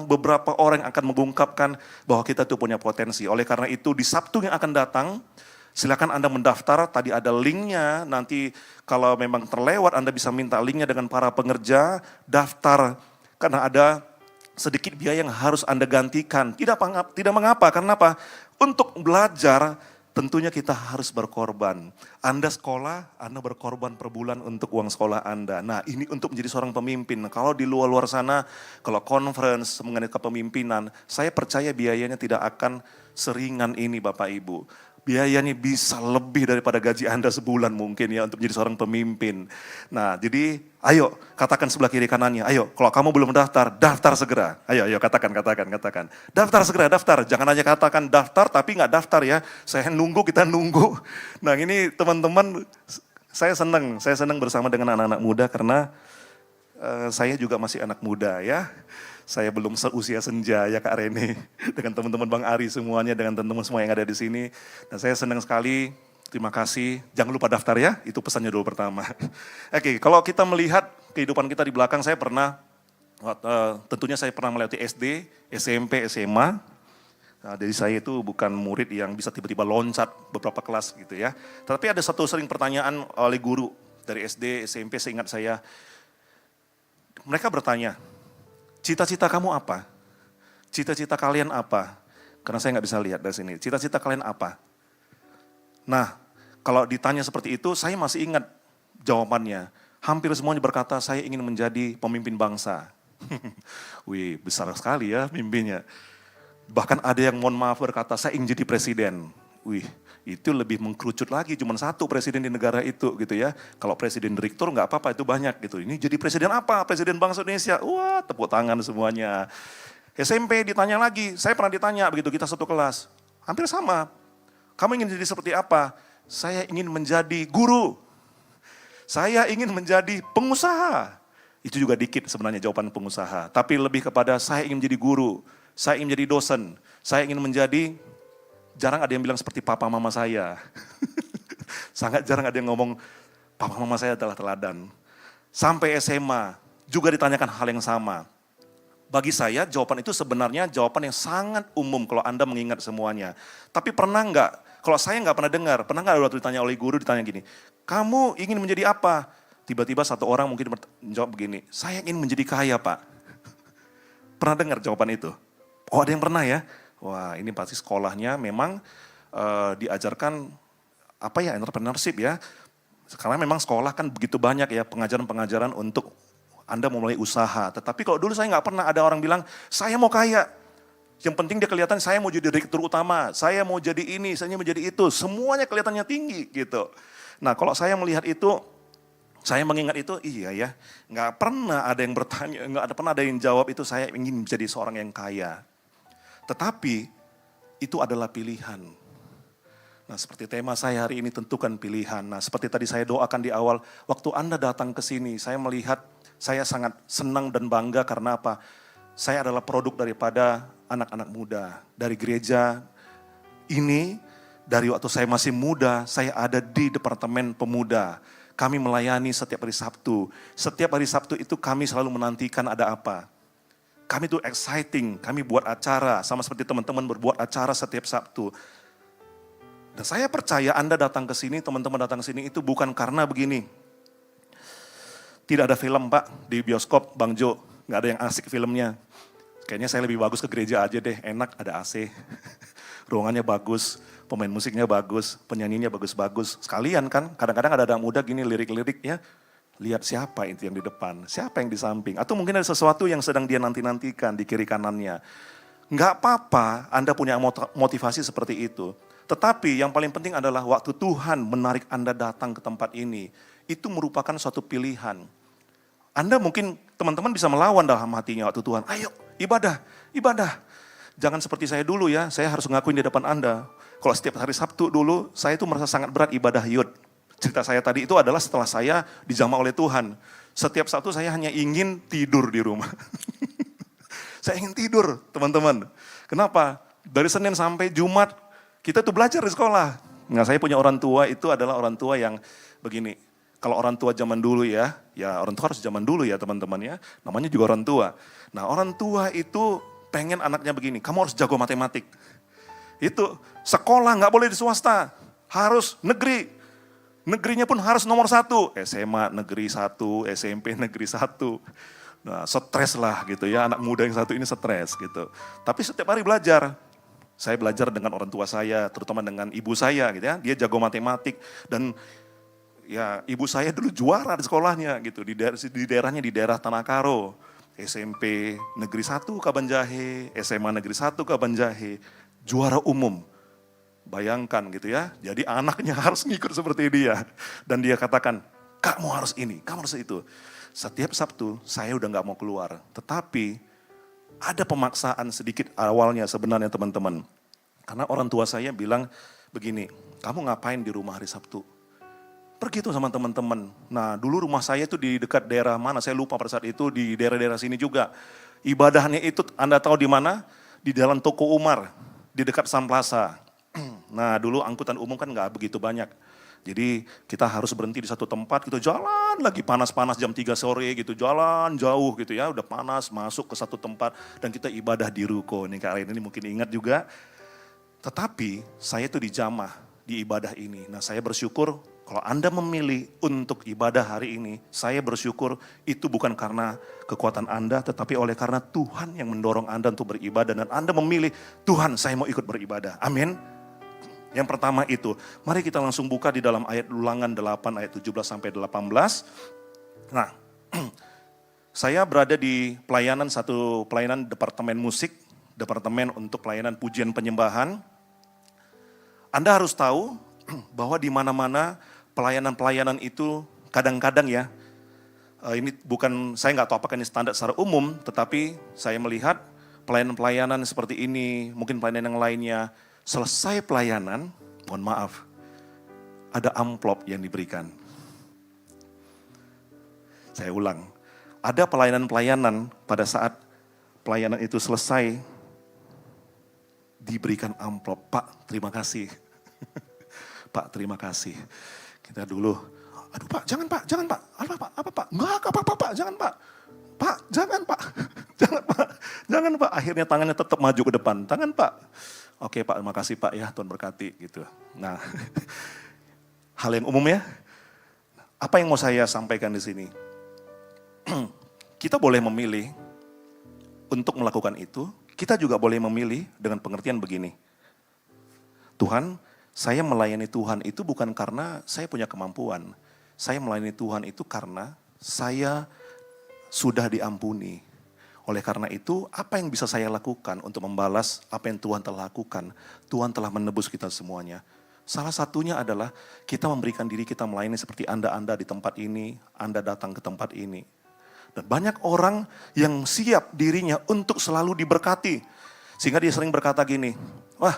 beberapa orang yang akan mengungkapkan bahwa kita itu punya potensi. Oleh karena itu di Sabtu yang akan datang, silakan Anda mendaftar, tadi ada linknya, nanti kalau memang terlewat Anda bisa minta linknya dengan para pengerja, daftar, karena ada sedikit biaya yang harus Anda gantikan. Tidak mengapa, karena apa? Untuk belajar, tentunya kita harus berkorban. Anda sekolah, Anda berkorban per bulan untuk uang sekolah Anda. Nah, ini untuk menjadi seorang pemimpin. Kalau di luar sana, kalau conference mengenai kepemimpinan, saya percaya biayanya tidak akan seringan ini Bapak Ibu. Biayanya bisa lebih daripada gaji Anda sebulan mungkin ya untuk menjadi seorang pemimpin. Nah, jadi ayo katakan sebelah kiri kanannya, ayo kalau kamu belum daftar segera. Ayo katakan. Daftar segera, daftar. Jangan hanya katakan daftar tapi nggak daftar ya. Kita nunggu. Nah, ini teman-teman, saya senang bersama dengan anak-anak muda karena saya juga masih anak muda ya. Saya belum seusia senja ya Kak Rene, dengan teman-teman Bang Ari semuanya, dengan teman-teman semua yang ada di sini. Dan saya senang sekali, terima kasih. Jangan lupa daftar ya, itu pesannya dulu pertama. Oke, kalau kita melihat kehidupan kita di belakang, tentunya saya pernah melewati SD, SMP, SMA. Nah, dari saya itu bukan murid yang bisa tiba-tiba loncat beberapa kelas gitu ya. Tapi ada satu sering pertanyaan oleh guru dari SD, SMP, seingat saya. Mereka bertanya, cita-cita kamu apa? Cita-cita kalian apa? Karena saya nggak bisa lihat dari sini. Cita-cita kalian apa? Nah, kalau ditanya seperti itu, saya masih ingat jawabannya. Hampir semuanya berkata, saya ingin menjadi pemimpin bangsa. Wih, besar sekali ya mimpinya. Bahkan ada yang mohon maaf berkata, saya ingin jadi presiden. Wih, itu lebih mengkerucut lagi, cuma satu presiden di negara itu gitu ya. Kalau presiden direktur nggak apa-apa, itu banyak gitu. Ini jadi presiden apa? Presiden bangsa Indonesia. Wah, tepuk tangan semuanya. SMP ditanya lagi, saya pernah ditanya begitu, kita satu kelas. Hampir sama. Kamu ingin jadi seperti apa? Saya ingin menjadi guru. Saya ingin menjadi pengusaha. Itu juga dikit sebenarnya jawaban pengusaha. Tapi lebih kepada saya ingin menjadi guru, saya ingin menjadi dosen, saya ingin menjadi, jarang ada yang bilang seperti papa mama saya. Sangat jarang ada yang ngomong, papa mama saya adalah teladan. Sampai SMA juga ditanyakan hal yang sama. Bagi saya jawaban itu sebenarnya jawaban yang sangat umum kalau Anda mengingat semuanya. Tapi pernah nggak, kalau saya nggak pernah dengar, pernah nggak waktu ditanya oleh guru ditanya gini, kamu ingin menjadi apa? Tiba-tiba satu orang mungkin menjawab begini, saya ingin menjadi kaya Pak. Pernah dengar jawaban itu? Oh ada yang pernah ya? Wah ini pasti sekolahnya memang diajarkan apa ya, entrepreneurship ya. Karena memang sekolah kan begitu banyak ya pengajaran-pengajaran untuk Anda memulai usaha. Tetapi kalau dulu saya nggak pernah ada orang bilang, saya mau kaya. Yang penting dia kelihatan saya mau jadi direktur utama, saya mau jadi ini, saya mau jadi itu. Semuanya kelihatannya tinggi gitu. Nah kalau saya melihat itu, saya mengingat itu, iya ya, nggak pernah ada yang bertanya, nggak pernah ada yang jawab itu saya ingin menjadi seorang yang kaya. Tetapi itu adalah pilihan. Nah seperti tema saya hari ini tentukan pilihan. Nah seperti tadi saya doakan di awal, waktu Anda datang ke sini, saya melihat, saya sangat senang dan bangga karena apa? Saya adalah produk daripada anak-anak muda. Dari gereja ini, dari waktu saya masih muda, saya ada di Departemen Pemuda. Kami melayani setiap hari Sabtu. Setiap hari Sabtu itu kami selalu menantikan ada apa. Kami itu exciting, kami buat acara, sama seperti teman-teman berbuat acara setiap Sabtu. Dan saya percaya Anda datang ke sini, teman-teman datang ke sini itu bukan karena begini. Tidak ada film Pak di bioskop, Bang Jo, nggak ada yang asik filmnya. Kayaknya saya lebih bagus ke gereja aja deh, enak ada AC. Ruangannya bagus, pemain musiknya bagus, penyanyinya bagus-bagus. Sekalian kan, kadang-kadang ada anak muda gini lirik-lirik ya. Lihat siapa itu yang di depan, siapa yang di samping. Atau mungkin ada sesuatu yang sedang dia nanti-nantikan di kiri kanannya. Nggak apa-apa Anda punya motivasi seperti itu. Tetapi yang paling penting adalah waktu Tuhan menarik Anda datang ke tempat ini. Itu merupakan suatu pilihan. Anda mungkin teman-teman bisa melawan dalam hatinya waktu Tuhan. Ayo ibadah, ibadah. Jangan seperti saya dulu ya, saya harus ngakuin di depan Anda. Kalau setiap hari Sabtu dulu, saya itu merasa sangat berat ibadah yud. Cerita saya tadi itu adalah setelah saya dijamah oleh Tuhan. Setiap Sabtu saya hanya ingin tidur di rumah. Saya ingin tidur teman-teman. Kenapa? Dari Senin sampai Jumat, kita tuh belajar di sekolah. Nah saya punya orang tua itu adalah orang tua yang begini. Kalau orang tua zaman dulu ya orang tua harus zaman dulu ya teman-teman ya. Namanya juga orang tua. Nah orang tua itu pengen anaknya begini, kamu harus jago matematik. Itu sekolah nggak boleh di swasta, harus negeri. Negerinya pun harus nomor 1, SMA negeri 1, SMP negeri 1. Nah stres lah gitu ya, anak muda yang satu ini stres gitu. Tapi setiap hari belajar. Saya belajar dengan orang tua saya, terutama dengan ibu saya gitu ya. Dia jago matematik dan ya ibu saya dulu juara di sekolahnya gitu, di daerahnya di daerah Tanah Karo. SMP Negeri 1 Kabanjahe, SMA Negeri 1 Kabanjahe, juara umum. Bayangkan gitu ya, jadi anaknya harus ngikut seperti dia. Dan dia katakan, kamu harus ini, kamu harus itu. Setiap Sabtu saya udah gak mau keluar, tetapi ada pemaksaan sedikit awalnya sebenarnya teman-teman. Karena orang tua saya bilang begini, kamu ngapain di rumah hari Sabtu? Pergi tuh sama teman-teman. Nah dulu rumah saya itu di dekat daerah mana, saya lupa pada saat itu di daerah-daerah sini juga. Ibadahnya itu Anda tahu di mana? Di Jalan Toko Umar, di dekat Samplaza. Nah dulu angkutan umum kan nggak begitu banyak. Jadi kita harus berhenti di satu tempat, kita jalan lagi panas-panas jam 3 sore gitu, jalan jauh gitu ya, udah panas masuk ke satu tempat dan kita ibadah di ruko. Nih Kak Rain ini mungkin ingat juga. Tetapi saya itu dijamah di ibadah ini. Nah saya bersyukur kalau Anda memilih untuk ibadah hari ini, saya bersyukur itu bukan karena kekuatan Anda, tetapi oleh karena Tuhan yang mendorong Anda untuk beribadah. Dan Anda memilih, Tuhan saya mau ikut beribadah. Amin. Yang pertama itu, mari kita langsung buka di dalam ayat Ulangan 8 ayat 17 sampai 18. Nah, Saya berada di satu pelayanan departemen musik, departemen untuk pelayanan pujian penyembahan. Anda harus tahu bahwa di mana-mana pelayanan-pelayanan itu kadang-kadang ya, ini bukan, saya nggak tahu apakah ini standar secara umum, tetapi saya melihat pelayanan-pelayanan seperti ini, mungkin pelayanan yang lainnya, selesai pelayanan, mohon maaf, ada amplop yang diberikan. Saya ulang, ada pelayanan-pelayanan pada saat pelayanan itu selesai, diberikan amplop, Pak terima kasih. Pak terima kasih. Kita dulu, aduh Pak jangan Pak, apa Pak, enggak apa-apa Pak, jangan Pak. Pak jangan Pak, jangan Pak. Akhirnya tangannya tetap maju ke depan, tangan Pak. Oke Pak, terima kasih Pak ya, Tuhan berkati gitu. Nah, hal yang umum ya. Apa yang mau saya sampaikan di sini? Kita boleh memilih untuk melakukan itu, kita juga boleh memilih dengan pengertian begini. Tuhan, saya melayani Tuhan itu bukan karena saya punya kemampuan. Saya melayani Tuhan itu karena saya sudah diampuni. Oleh karena itu, apa yang bisa saya lakukan untuk membalas apa yang Tuhan telah lakukan? Tuhan telah menebus kita semuanya. Salah satunya adalah kita memberikan diri kita melayani seperti Anda di tempat ini, Anda datang ke tempat ini. Dan banyak orang yang siap dirinya untuk selalu diberkati. Sehingga dia sering berkata gini, wah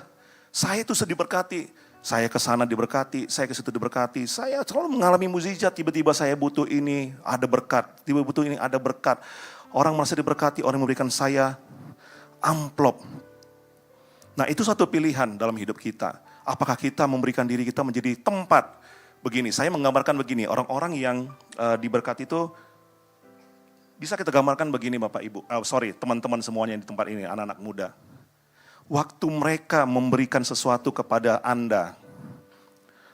saya itu sedih berkati. Saya ke sana diberkati, saya ke situ diberkati. Saya selalu mengalami mukjizat, tiba-tiba saya butuh ini, ada berkat. Tiba-tiba butuh ini, ada berkat. Orang merasa diberkati, orang memberikan saya amplop. Nah itu satu pilihan dalam hidup kita. Apakah kita memberikan diri kita menjadi tempat? Begini, saya menggambarkan begini, orang-orang yang diberkati itu, bisa kita gambarkan begini Bapak Ibu, teman-teman semuanya di tempat ini, anak-anak muda. Waktu mereka memberikan sesuatu kepada Anda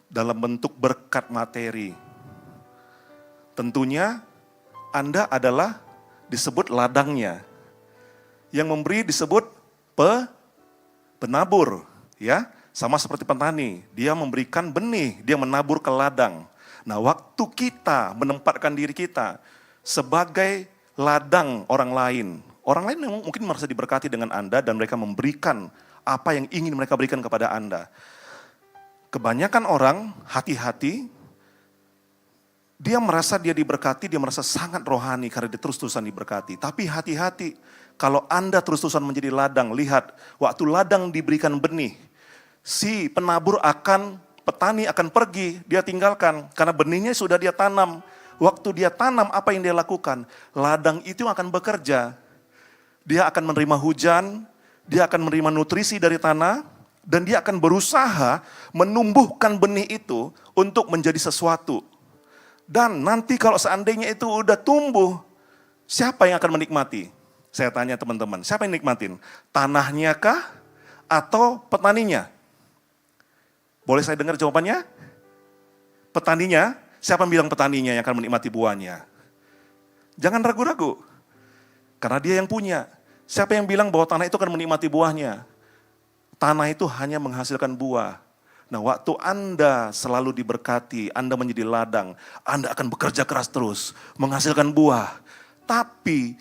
dalam bentuk berkat materi, tentunya Anda adalah disebut ladangnya. Yang memberi disebut penabur, ya. Sama seperti petani, dia memberikan benih, dia menabur ke ladang. Nah, waktu kita menempatkan diri kita sebagai ladang orang lain mungkin merasa diberkati dengan Anda dan mereka memberikan apa yang ingin mereka berikan kepada Anda. Kebanyakan orang hati-hati, dia merasa dia diberkati, dia merasa sangat rohani karena dia terus-terusan diberkati. Tapi hati-hati, kalau Anda terus-terusan menjadi ladang, lihat, waktu ladang diberikan benih, si petani akan pergi, dia tinggalkan, karena benihnya sudah dia tanam. Waktu dia tanam, apa yang dia lakukan? Ladang itu akan bekerja. Dia akan menerima hujan, dia akan menerima nutrisi dari tanah, dan dia akan berusaha menumbuhkan benih itu untuk menjadi sesuatu. Dan nanti kalau seandainya itu udah tumbuh, siapa yang akan menikmati? Saya tanya teman-teman, siapa yang nikmatin? Tanahnya kah? Atau petaninya? Boleh saya dengar jawabannya? Petaninya? Siapa yang bilang petaninya yang akan menikmati buahnya? Jangan ragu-ragu. Karena dia yang punya. Siapa yang bilang bahwa tanah itu akan menikmati buahnya? Tanah itu hanya menghasilkan buah. Nah, waktu Anda selalu diberkati, Anda menjadi ladang, Anda akan bekerja keras terus, menghasilkan buah. Tapi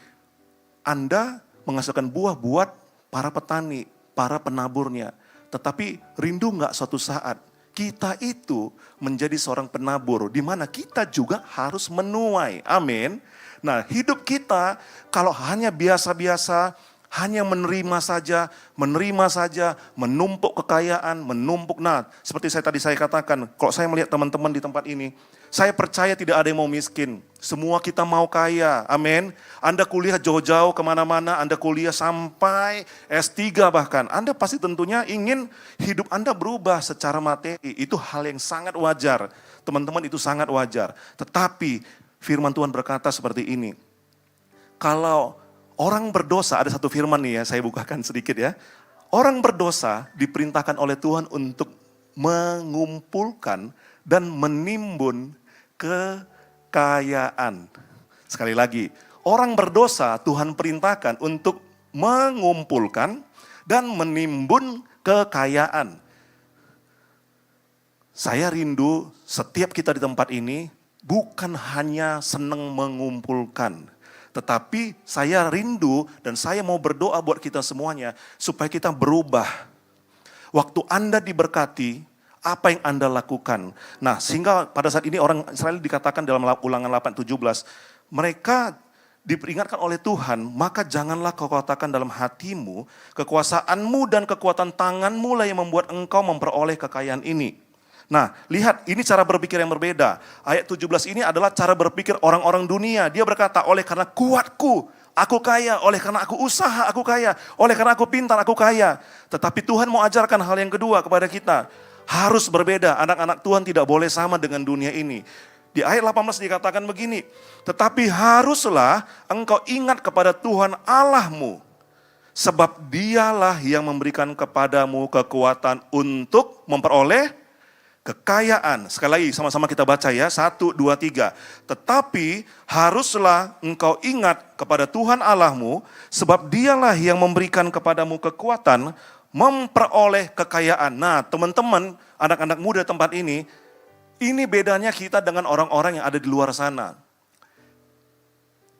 Anda menghasilkan buah buat para petani, para penaburnya. Tetapi rindu nggak suatu saat kita itu menjadi seorang penabur, di mana kita juga harus menuai. Amin. Nah, hidup kita kalau hanya biasa-biasa, hanya menerima saja, menumpuk kekayaan, menumpuk. Nah, seperti saya katakan, kalau saya melihat teman-teman di tempat ini, saya percaya tidak ada yang mau miskin. Semua kita mau kaya, amin. Anda kuliah jauh-jauh kemana-mana, Anda kuliah sampai S3 bahkan. Anda pasti tentunya ingin hidup Anda berubah secara materi. Itu hal yang sangat wajar. Teman-teman, itu sangat wajar. Tetapi firman Tuhan berkata seperti ini. Kalau orang berdosa, ada satu firman nih ya, saya bukakan sedikit ya. Orang berdosa diperintahkan oleh Tuhan untuk mengumpulkan dan menimbun kekayaan. Sekali lagi, orang berdosa Tuhan perintahkan untuk mengumpulkan dan menimbun kekayaan. Saya rindu setiap kita di tempat ini bukan hanya senang mengumpulkan, Tetapi saya rindu dan saya mau berdoa buat kita semuanya supaya kita berubah. Waktu Anda diberkati, apa yang Anda lakukan? Nah, sehingga pada saat ini orang Israel dikatakan dalam Ulangan 8:17, mereka diperingatkan oleh Tuhan, maka janganlah kau katakan dalam hatimu, kekuasaanmu dan kekuatan tanganmu lah yang membuat engkau memperoleh kekayaan ini. Nah, lihat, ini cara berpikir yang berbeda. Ayat 17 ini adalah cara berpikir orang-orang dunia. Dia berkata, oleh karena kuatku, aku kaya. Oleh karena aku usaha, aku kaya. Oleh karena aku pintar, aku kaya. Tetapi Tuhan mau ajarkan hal yang kedua kepada kita. Harus berbeda, anak-anak Tuhan tidak boleh sama dengan dunia ini. Di ayat 18 dikatakan begini, tetapi haruslah engkau ingat kepada Tuhan Allahmu, sebab dialah yang memberikan kepadamu kekuatan untuk memperoleh kekayaan. Sekali lagi sama-sama kita baca ya, 1, 2, 3. Tetapi haruslah engkau ingat kepada Tuhan Allahmu, sebab dialah yang memberikan kepadamu kekuatan memperoleh kekayaan. Nah teman-teman, anak-anak muda tempat ini bedanya kita dengan orang-orang yang ada di luar sana.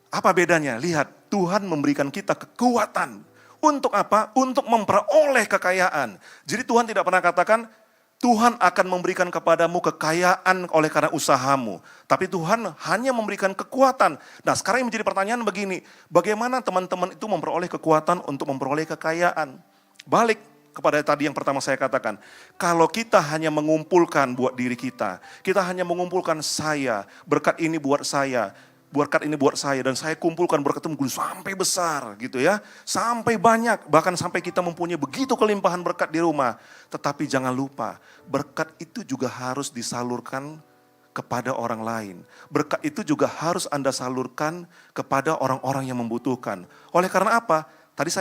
Apa bedanya? Lihat, Tuhan memberikan kita kekuatan. Untuk apa? Untuk memperoleh kekayaan. Jadi Tuhan tidak pernah katakan, Tuhan akan memberikan kepadamu kekayaan oleh karena usahamu. Tapi Tuhan hanya memberikan kekuatan. Nah sekarang yang menjadi pertanyaan begini, bagaimana teman-teman itu memperoleh kekuatan untuk memperoleh kekayaan? Balik kepada tadi yang pertama saya katakan, kalau kita hanya mengumpulkan buat diri kita hanya mengumpulkan saya, berkat ini buat saya, berkat ini buat saya, dan saya kumpulkan berkat itu sampai besar gitu ya, sampai banyak, bahkan sampai kita mempunyai begitu kelimpahan berkat di rumah. Tetapi jangan lupa, berkat itu juga harus disalurkan kepada orang lain. Berkat itu juga harus Anda salurkan kepada orang-orang yang membutuhkan. Oleh karena apa? Tadi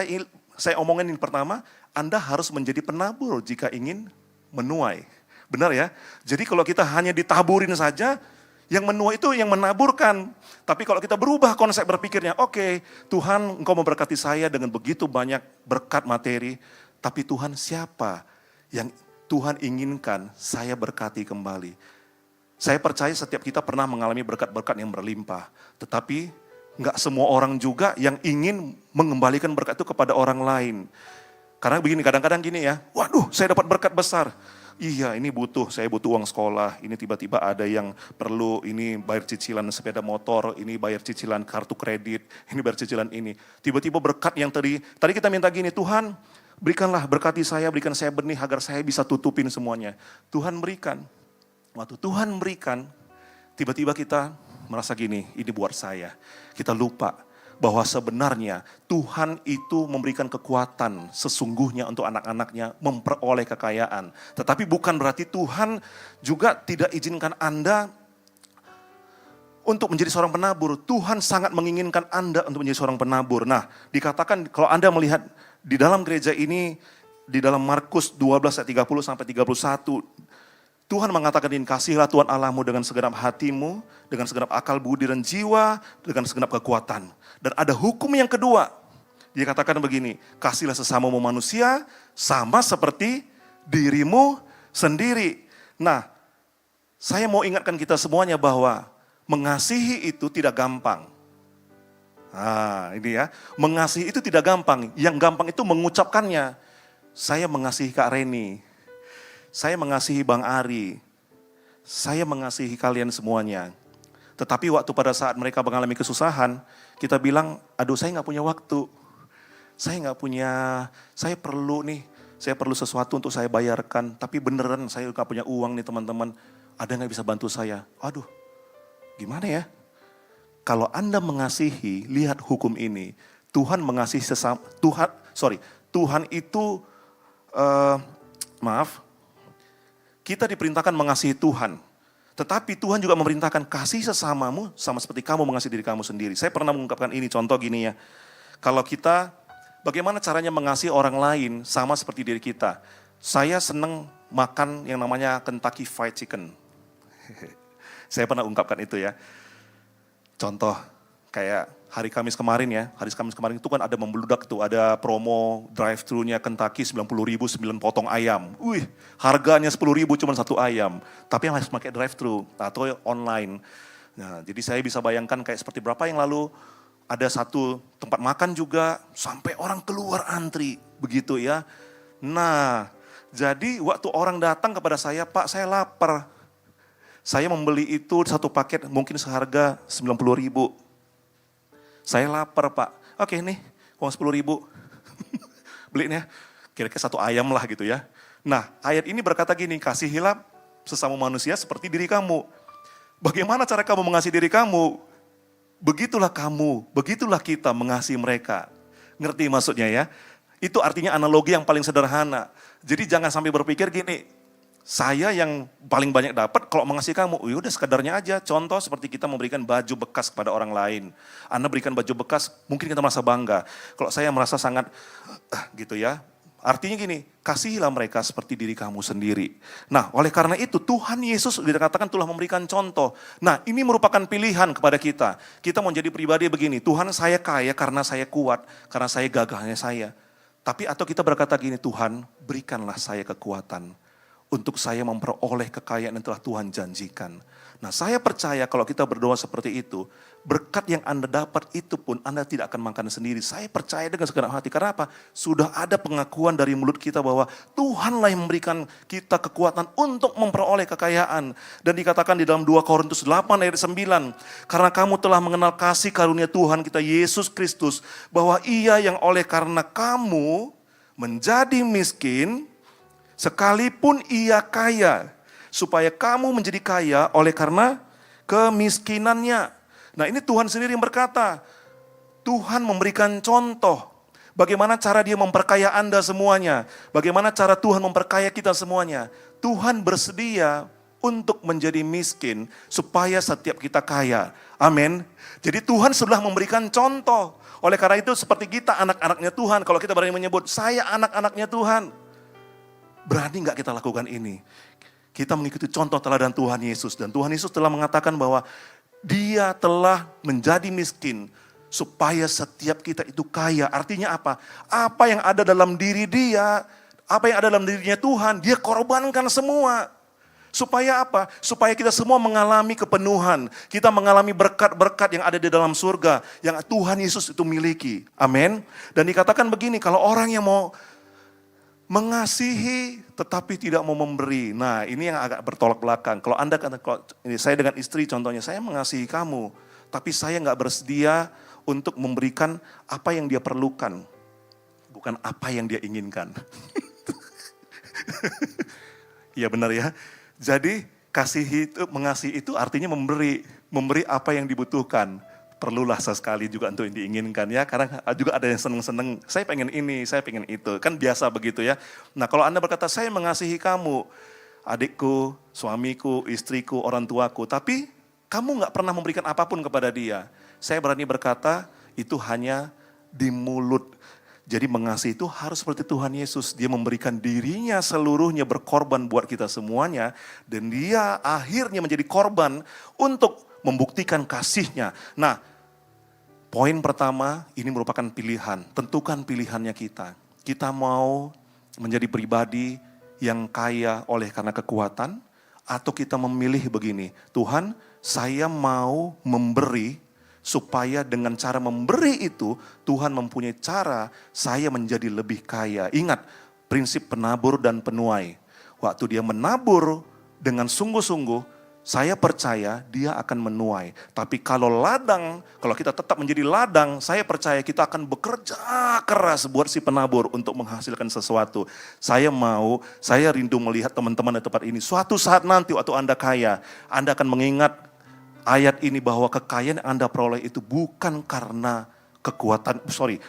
saya omongin yang pertama, Anda harus menjadi penabur jika ingin menuai. Benar ya? Jadi kalau kita hanya ditaburin saja, yang menuai itu yang menaburkan. Tapi kalau kita berubah konsep berpikirnya, oke, Tuhan engkau memberkati saya dengan begitu banyak berkat materi, tapi Tuhan siapa yang Tuhan inginkan saya berkati kembali? Saya percaya setiap kita pernah mengalami berkat-berkat yang berlimpah, tetapi enggak semua orang juga yang ingin mengembalikan berkat itu kepada orang lain. Karena begini, kadang-kadang gini ya, waduh saya dapat berkat besar. Iya ini saya butuh uang sekolah, ini tiba-tiba ada yang perlu, ini bayar cicilan sepeda motor, ini bayar cicilan kartu kredit, ini bayar cicilan ini. Tiba-tiba berkat yang tadi kita minta gini, Tuhan berikanlah berkati saya, berikan saya benih agar saya bisa tutupin semuanya. Tuhan berikan, waktu Tuhan berikan, tiba-tiba kita merasa gini, ini buat saya. Kita lupa bahwa sebenarnya Tuhan itu memberikan kekuatan sesungguhnya untuk anak-anaknya memperoleh kekayaan. Tetapi bukan berarti Tuhan juga tidak izinkan Anda untuk menjadi seorang penabur. Tuhan sangat menginginkan Anda untuk menjadi seorang penabur. Nah, dikatakan kalau Anda melihat di dalam gereja ini, di dalam Markus 12 ayat 30 sampai 31, Tuhan mengatakan ini, kasihilah Tuhan Allahmu dengan segenap hatimu, dengan segenap akal budi dan jiwa, dengan segenap kekuatan. Dan ada hukum yang kedua, dia katakan begini, kasihlah sesamamu manusia sama seperti dirimu sendiri. Nah, saya mau ingatkan kita semuanya bahwa mengasihi itu tidak gampang. Nah, ini ya, mengasihi itu tidak gampang. Yang gampang itu mengucapkannya. Saya mengasihi Kak Reni. Saya mengasihi Bang Ari, saya mengasihi kalian semuanya. Tetapi waktu pada saat mereka mengalami kesusahan, kita bilang, aduh saya nggak punya waktu. Saya perlu sesuatu untuk saya bayarkan. Tapi beneran saya nggak punya uang nih teman-teman. Ada nggak bisa bantu saya? Aduh, gimana ya? Kalau Anda mengasihi, lihat hukum ini. Tuhan mengasihi sesama, Tuhan itu, kita diperintahkan mengasihi Tuhan. Tetapi Tuhan juga memerintahkan kasih sesamamu sama seperti kamu mengasihi diri kamu sendiri. Saya pernah mengungkapkan ini, contoh gini ya. Kalau kita, bagaimana caranya mengasihi orang lain sama seperti diri kita. Saya senang makan yang namanya Kentucky Fried Chicken. Saya pernah ungkapkan itu ya. Contoh, kayak hari Kamis kemarin itu kan ada membludak tuh, ada promo drive-thru-nya Kentucky 90.000 9 potong ayam. Wih, harganya 10.000 cuma satu ayam. Tapi yang harus pakai drive-thru atau online. Nah, jadi saya bisa bayangkan kayak seperti berapa yang lalu ada satu tempat makan juga, sampai orang keluar antri, begitu ya. Nah, jadi waktu orang datang kepada saya, Pak saya lapar. Saya membeli itu satu paket mungkin seharga 90.000. Saya lapar Pak, oke nih uang 10.000. Belinya kira-kira satu ayam lah gitu ya. Nah ayat ini berkata gini, kasihilah sesama manusia seperti diri kamu. Bagaimana cara kamu mengasihi diri kamu? Begitulah kamu, begitulah kita mengasihi mereka. Ngerti maksudnya ya? Itu artinya analogi yang paling sederhana. Jadi jangan sampai berpikir gini, saya yang paling banyak dapat kalau mengasihi kamu, udah sekadarnya aja. Contoh seperti kita memberikan baju bekas kepada orang lain. Anda berikan baju bekas, mungkin kita merasa bangga. Kalau saya merasa sangat gitu ya. Artinya gini, kasihilah mereka seperti diri kamu sendiri. Nah, oleh karena itu Tuhan Yesus dikatakan telah memberikan contoh. Nah, ini merupakan pilihan kepada kita. Kita mau jadi pribadi begini, Tuhan saya kaya karena saya kuat, karena saya gagahnya saya. Tapi atau kita berkata gini, Tuhan berikanlah saya kekuatan untuk saya memperoleh kekayaan yang telah Tuhan janjikan. Nah saya percaya kalau kita berdoa seperti itu, berkat yang Anda dapat itu pun Anda tidak akan makan sendiri. Saya percaya dengan segenap hati, karena apa? Sudah ada pengakuan dari mulut kita bahwa Tuhanlah yang memberikan kita kekuatan untuk memperoleh kekayaan. Dan dikatakan di dalam 2 Korintus 8 ayat 9, karena kamu telah mengenal kasih karunia Tuhan kita Yesus Kristus, bahwa Ia yang oleh karena kamu menjadi miskin, sekalipun Ia kaya, supaya kamu menjadi kaya oleh karena kemiskinannya. Nah ini Tuhan sendiri yang berkata, Tuhan memberikan contoh bagaimana cara Dia memperkaya Anda semuanya, bagaimana cara Tuhan memperkaya kita semuanya. Tuhan bersedia untuk menjadi miskin supaya setiap kita kaya. Amin. Jadi Tuhan sudah memberikan contoh. Oleh karena itu seperti kita anak-anaknya Tuhan, kalau kita berani menyebut saya anak-anaknya Tuhan, berani gak kita lakukan ini? Kita mengikuti contoh teladan Tuhan Yesus. Dan Tuhan Yesus telah mengatakan bahwa Dia telah menjadi miskin supaya setiap kita itu kaya. Artinya apa? Apa yang ada dalam diri Dia, apa yang ada dalam dirinya Tuhan, Dia korbankan semua. Supaya apa? Supaya kita semua mengalami kepenuhan. Kita mengalami berkat-berkat yang ada di dalam surga, yang Tuhan Yesus itu miliki. Amin. Dan dikatakan begini, kalau orang yang mau mengasihi tetapi tidak mau memberi. Nah ini yang agak bertolak belakang. Kalau Anda kata, ini saya dengan istri contohnya, saya mengasihi kamu, tapi saya nggak bersedia untuk memberikan apa yang dia perlukan, bukan apa yang dia inginkan. Iya benar ya. Jadi mengasihi itu artinya memberi apa yang dibutuhkan. Perlulah sesekali juga untuk diinginkan ya, karena juga ada yang seneng-seneng, saya pengen ini, saya pengen itu, kan biasa begitu ya. Nah kalau Anda berkata, saya mengasihi kamu, adikku, suamiku, istriku, orang tuaku, tapi kamu gak pernah memberikan apapun kepada dia. Saya berani berkata, itu hanya di mulut. Jadi mengasihi itu harus seperti Tuhan Yesus, Dia memberikan dirinya seluruhnya berkorban buat kita semuanya, dan Dia akhirnya menjadi korban untuk membuktikan kasih-Nya. Nah, poin pertama ini merupakan pilihan. Tentukan pilihannya kita. Kita mau menjadi pribadi yang kaya oleh karena kekuatan, atau kita memilih begini, Tuhan, saya mau memberi supaya dengan cara memberi itu Tuhan mempunyai cara saya menjadi lebih kaya. Ingat prinsip penabur dan penuai. Waktu dia menabur dengan sungguh-sungguh, saya percaya dia akan menuai. Tapi kalau kita tetap menjadi ladang, saya percaya kita akan bekerja keras buat si penabur untuk menghasilkan sesuatu. Saya rindu melihat teman-teman di tempat ini. Suatu saat nanti waktu Anda kaya, Anda akan mengingat ayat ini bahwa kekayaan yang Anda peroleh itu bukan karena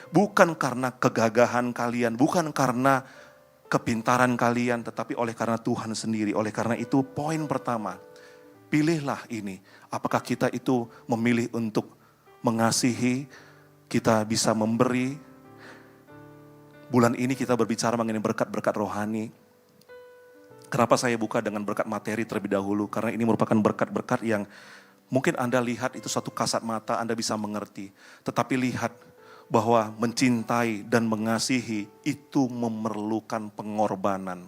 bukan karena kegagahan kalian, bukan karena kepintaran kalian, tetapi oleh karena Tuhan sendiri. Oleh karena itu poin pertama, pilihlah ini. Apakah kita itu memilih untuk mengasihi, kita bisa memberi. Bulan ini kita berbicara mengenai berkat-berkat rohani. Kenapa saya buka dengan berkat materi terlebih dahulu? Karena ini merupakan berkat-berkat yang mungkin Anda lihat itu satu kasat mata, Anda bisa mengerti. Tetapi lihat bahwa mencintai dan mengasihi itu memerlukan pengorbanan.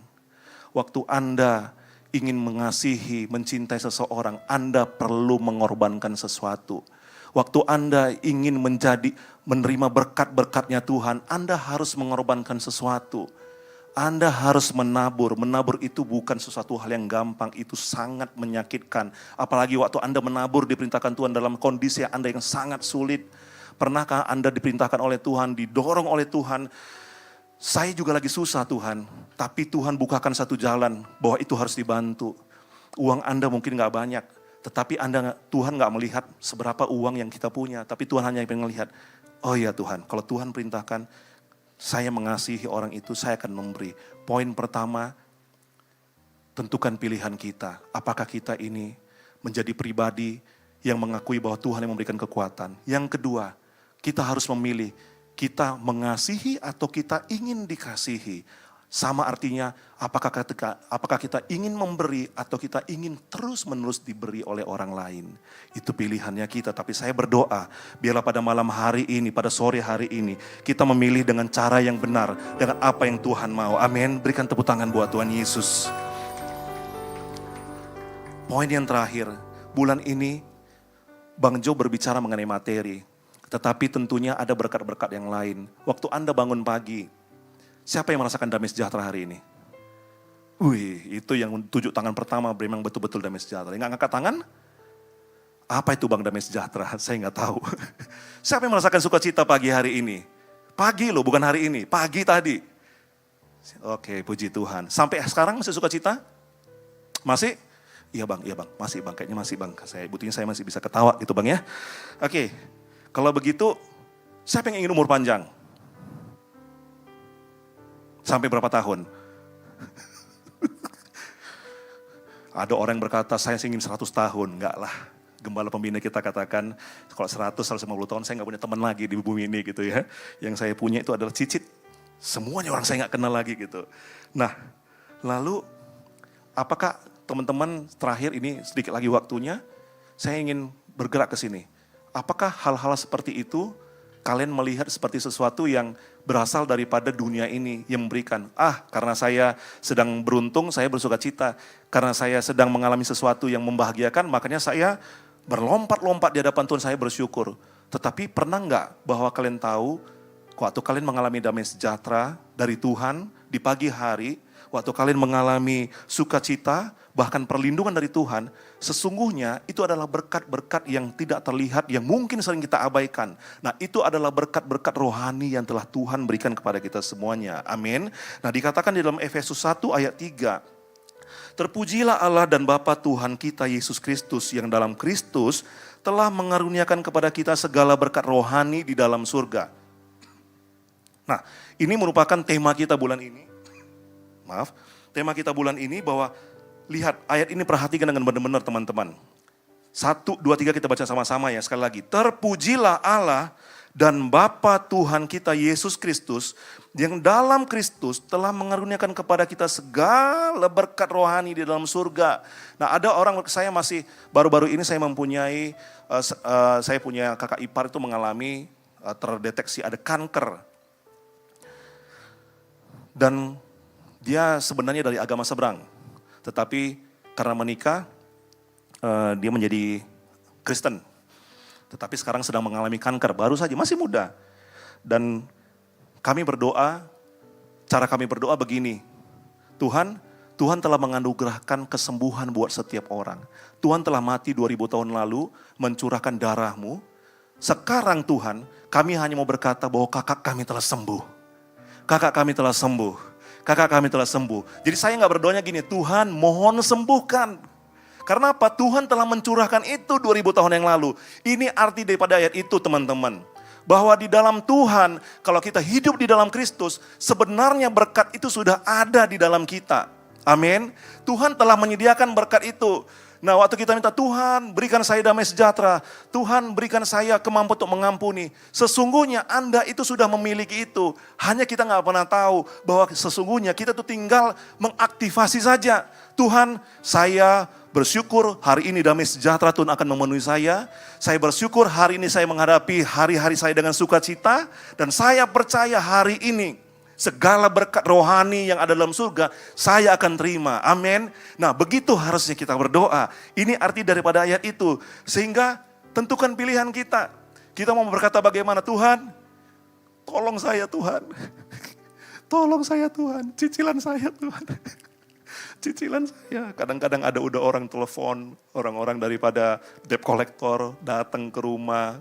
Waktu Anda ingin mengasihi, mencintai seseorang, Anda perlu mengorbankan sesuatu. Waktu Anda ingin menerima berkat-berkatnya Tuhan, Anda harus mengorbankan sesuatu. Anda harus menabur. Menabur itu bukan sesuatu hal yang gampang, itu sangat menyakitkan. Apalagi waktu Anda menabur diperintahkan Tuhan dalam kondisi Anda yang sangat sulit. Pernahkah Anda diperintahkan oleh Tuhan, didorong oleh Tuhan, saya juga lagi susah Tuhan, tapi Tuhan bukakan satu jalan bahwa itu harus dibantu. Uang Anda mungkin gak banyak, tetapi Tuhan gak melihat seberapa uang yang kita punya, tapi Tuhan hanya ingin melihat, oh iya Tuhan, kalau Tuhan perintahkan, saya mengasihi orang itu, saya akan memberi. Poin pertama, tentukan pilihan kita. Apakah kita ini menjadi pribadi yang mengakui bahwa Tuhan yang memberikan kekuatan. Yang kedua, kita harus memilih, kita mengasihi atau kita ingin dikasihi. Sama artinya, apakah kita ingin memberi atau kita ingin terus-menerus diberi oleh orang lain. Itu pilihannya kita, tapi saya berdoa, biarlah pada malam hari ini, pada sore hari ini, kita memilih dengan cara yang benar, dengan apa yang Tuhan mau. Amin. Berikan tepuk tangan buat Tuhan Yesus. Poin yang terakhir, bulan ini Bang Jo berbicara mengenai materi, tetapi tentunya ada berkat-berkat yang lain. Waktu Anda bangun pagi, siapa yang merasakan damai sejahtera hari ini? Wih, itu yang tunjuk tangan pertama memang betul-betul damai sejahtera. Yang ngangkat tangan? Apa itu Bang damai sejahtera? Saya nggak tahu. Siapa yang merasakan sukacita pagi hari ini? Pagi loh, bukan hari ini. Pagi tadi. Oke, puji Tuhan. Sampai sekarang masih sukacita? Masih? Iya bang, masih bang, kayaknya masih bang. Buktinya saya masih bisa ketawa gitu bang ya. Oke, kalau begitu, siapa yang ingin umur panjang? Sampai berapa tahun? Ada orang yang berkata, saya ingin 100 tahun. Enggak lah, gembala pembina kita katakan, kalau 100-150 tahun saya nggak punya teman lagi di bumi ini gitu ya. Yang saya punya itu adalah cicit. Semuanya orang saya nggak kenal lagi gitu. Nah, lalu apakah teman-teman terakhir ini sedikit lagi waktunya, saya ingin bergerak ke sini. Apakah hal-hal seperti itu kalian melihat seperti sesuatu yang berasal daripada dunia ini yang memberikan, karena saya sedang beruntung, saya bersuka cita. Karena saya sedang mengalami sesuatu yang membahagiakan, makanya saya berlompat-lompat di hadapan Tuhan, saya bersyukur. Tetapi pernah nggak bahwa kalian tahu, waktu kalian mengalami damai sejahtera dari Tuhan di pagi hari, waktu kalian mengalami sukacita, bahkan perlindungan dari Tuhan, sesungguhnya itu adalah berkat-berkat yang tidak terlihat, yang mungkin sering kita abaikan. Nah, itu adalah berkat-berkat rohani yang telah Tuhan berikan kepada kita semuanya. Amin. Nah, dikatakan di dalam Efesus 1 ayat 3, terpujilah Allah dan Bapa Tuhan kita Yesus Kristus, yang dalam Kristus telah mengaruniakan kepada kita segala berkat rohani di dalam surga. Nah, ini merupakan tema kita bulan ini. Tema kita bulan ini bahwa lihat ayat ini, perhatikan dengan benar-benar teman-teman. 1, 2, 3 kita baca sama-sama ya, sekali lagi. Terpujilah Allah dan Bapa Tuhan kita Yesus Kristus, yang dalam Kristus telah mengaruniakan kepada kita segala berkat rohani di dalam surga. Nah, ada orang, saya masih baru-baru ini saya mempunyai, saya punya kakak ipar itu mengalami terdeteksi ada kanker. Dan dia sebenarnya dari agama seberang. Tetapi karena menikah, dia menjadi Kristen. Tetapi sekarang sedang mengalami kanker, baru saja, masih muda. Dan kami berdoa, cara kami berdoa begini, Tuhan telah menganugerahkan kesembuhan buat setiap orang. Tuhan telah mati 2000 tahun lalu, mencurahkan darahmu. Sekarang Tuhan, kami hanya mau berkata bahwa kakak kami telah sembuh. Kakak kami telah sembuh. Kakak kami telah sembuh. Jadi saya nggak berdoanya gini, Tuhan mohon sembuhkan. Karena apa? Tuhan telah mencurahkan itu 2000 tahun yang lalu. Ini arti daripada ayat itu teman-teman. Bahwa di dalam Tuhan, kalau kita hidup di dalam Kristus, sebenarnya berkat itu sudah ada di dalam kita. Amin. Tuhan telah menyediakan berkat itu. Nah, waktu kita minta, Tuhan berikan saya damai sejahtera, Tuhan berikan saya kemampuan untuk mengampuni. Sesungguhnya Anda itu sudah memiliki itu. Hanya kita nggak pernah tahu bahwa sesungguhnya kita tuh tinggal mengaktifasi saja. Tuhan, saya bersyukur hari ini damai sejahtera Tuhan akan memenuhi saya. Saya bersyukur hari ini saya menghadapi hari-hari saya dengan sukacita. Dan saya percaya hari ini segala berkat rohani yang ada dalam surga, saya akan terima. Amin. Nah, begitu harusnya kita berdoa. Ini arti daripada ayat itu. Sehingga Tentukan pilihan kita. Kita mau berkata bagaimana, Tuhan, tolong saya Tuhan. Tolong saya Tuhan, cicilan saya Tuhan. Cicilan saya. Kadang-kadang ada udah orang telepon, orang-orang daripada debt collector datang ke rumah.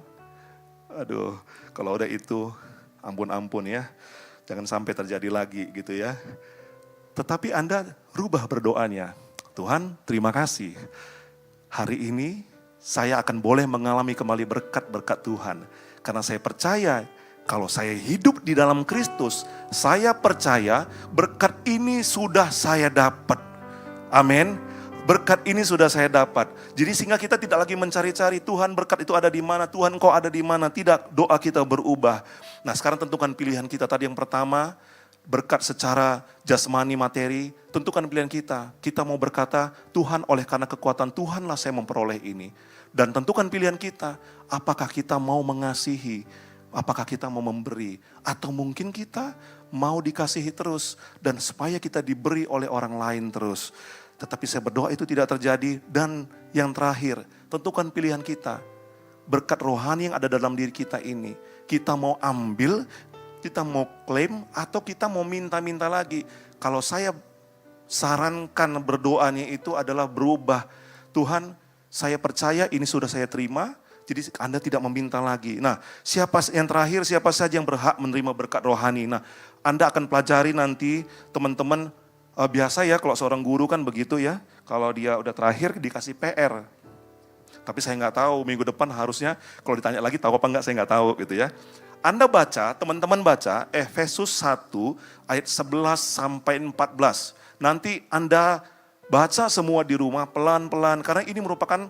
Aduh, kalau udah itu ampun-ampun ya. Jangan sampai terjadi lagi gitu ya. Tetapi Anda rubah berdoanya. Tuhan, terima kasih. Hari ini saya akan boleh mengalami kembali berkat-berkat Tuhan. Karena saya percaya kalau saya hidup di dalam Kristus, saya percaya berkat ini sudah saya dapat. Amin. Berkat ini sudah saya dapat. Jadi sehingga kita tidak lagi mencari-cari Tuhan berkat itu ada di mana, Tuhan kau ada di mana. Tidak, doa kita berubah. Nah sekarang tentukan pilihan kita. Tadi yang pertama, berkat secara jasmani materi, tentukan pilihan kita. Kita mau berkata, Tuhan oleh karena kekuatan Tuhanlah saya memperoleh ini. Dan tentukan pilihan kita, apakah kita mau mengasihi, apakah kita mau memberi, atau mungkin kita mau dikasihi terus, dan supaya kita diberi oleh orang lain terus. Tetapi saya berdoa itu tidak terjadi. Dan yang terakhir, tentukan pilihan kita. Berkat rohani yang ada dalam diri kita ini, kita mau ambil, kita mau klaim, atau kita mau minta-minta lagi. Kalau saya sarankan berdoanya itu adalah berubah. Tuhan, saya percaya ini sudah saya terima, jadi Anda tidak meminta lagi. Nah, siapa yang terakhir, siapa saja yang berhak menerima berkat rohani. Nah, Anda akan pelajari nanti teman-teman, biasa ya kalau seorang guru kan begitu ya. Kalau dia udah terakhir dikasih PR. Tapi saya nggak tahu, minggu depan harusnya kalau ditanya lagi tahu apa enggak, saya nggak tahu gitu ya. Anda baca, teman-teman baca Efesus 1 ayat 11 sampai 14. Nanti Anda baca semua di rumah pelan-pelan, karena ini merupakan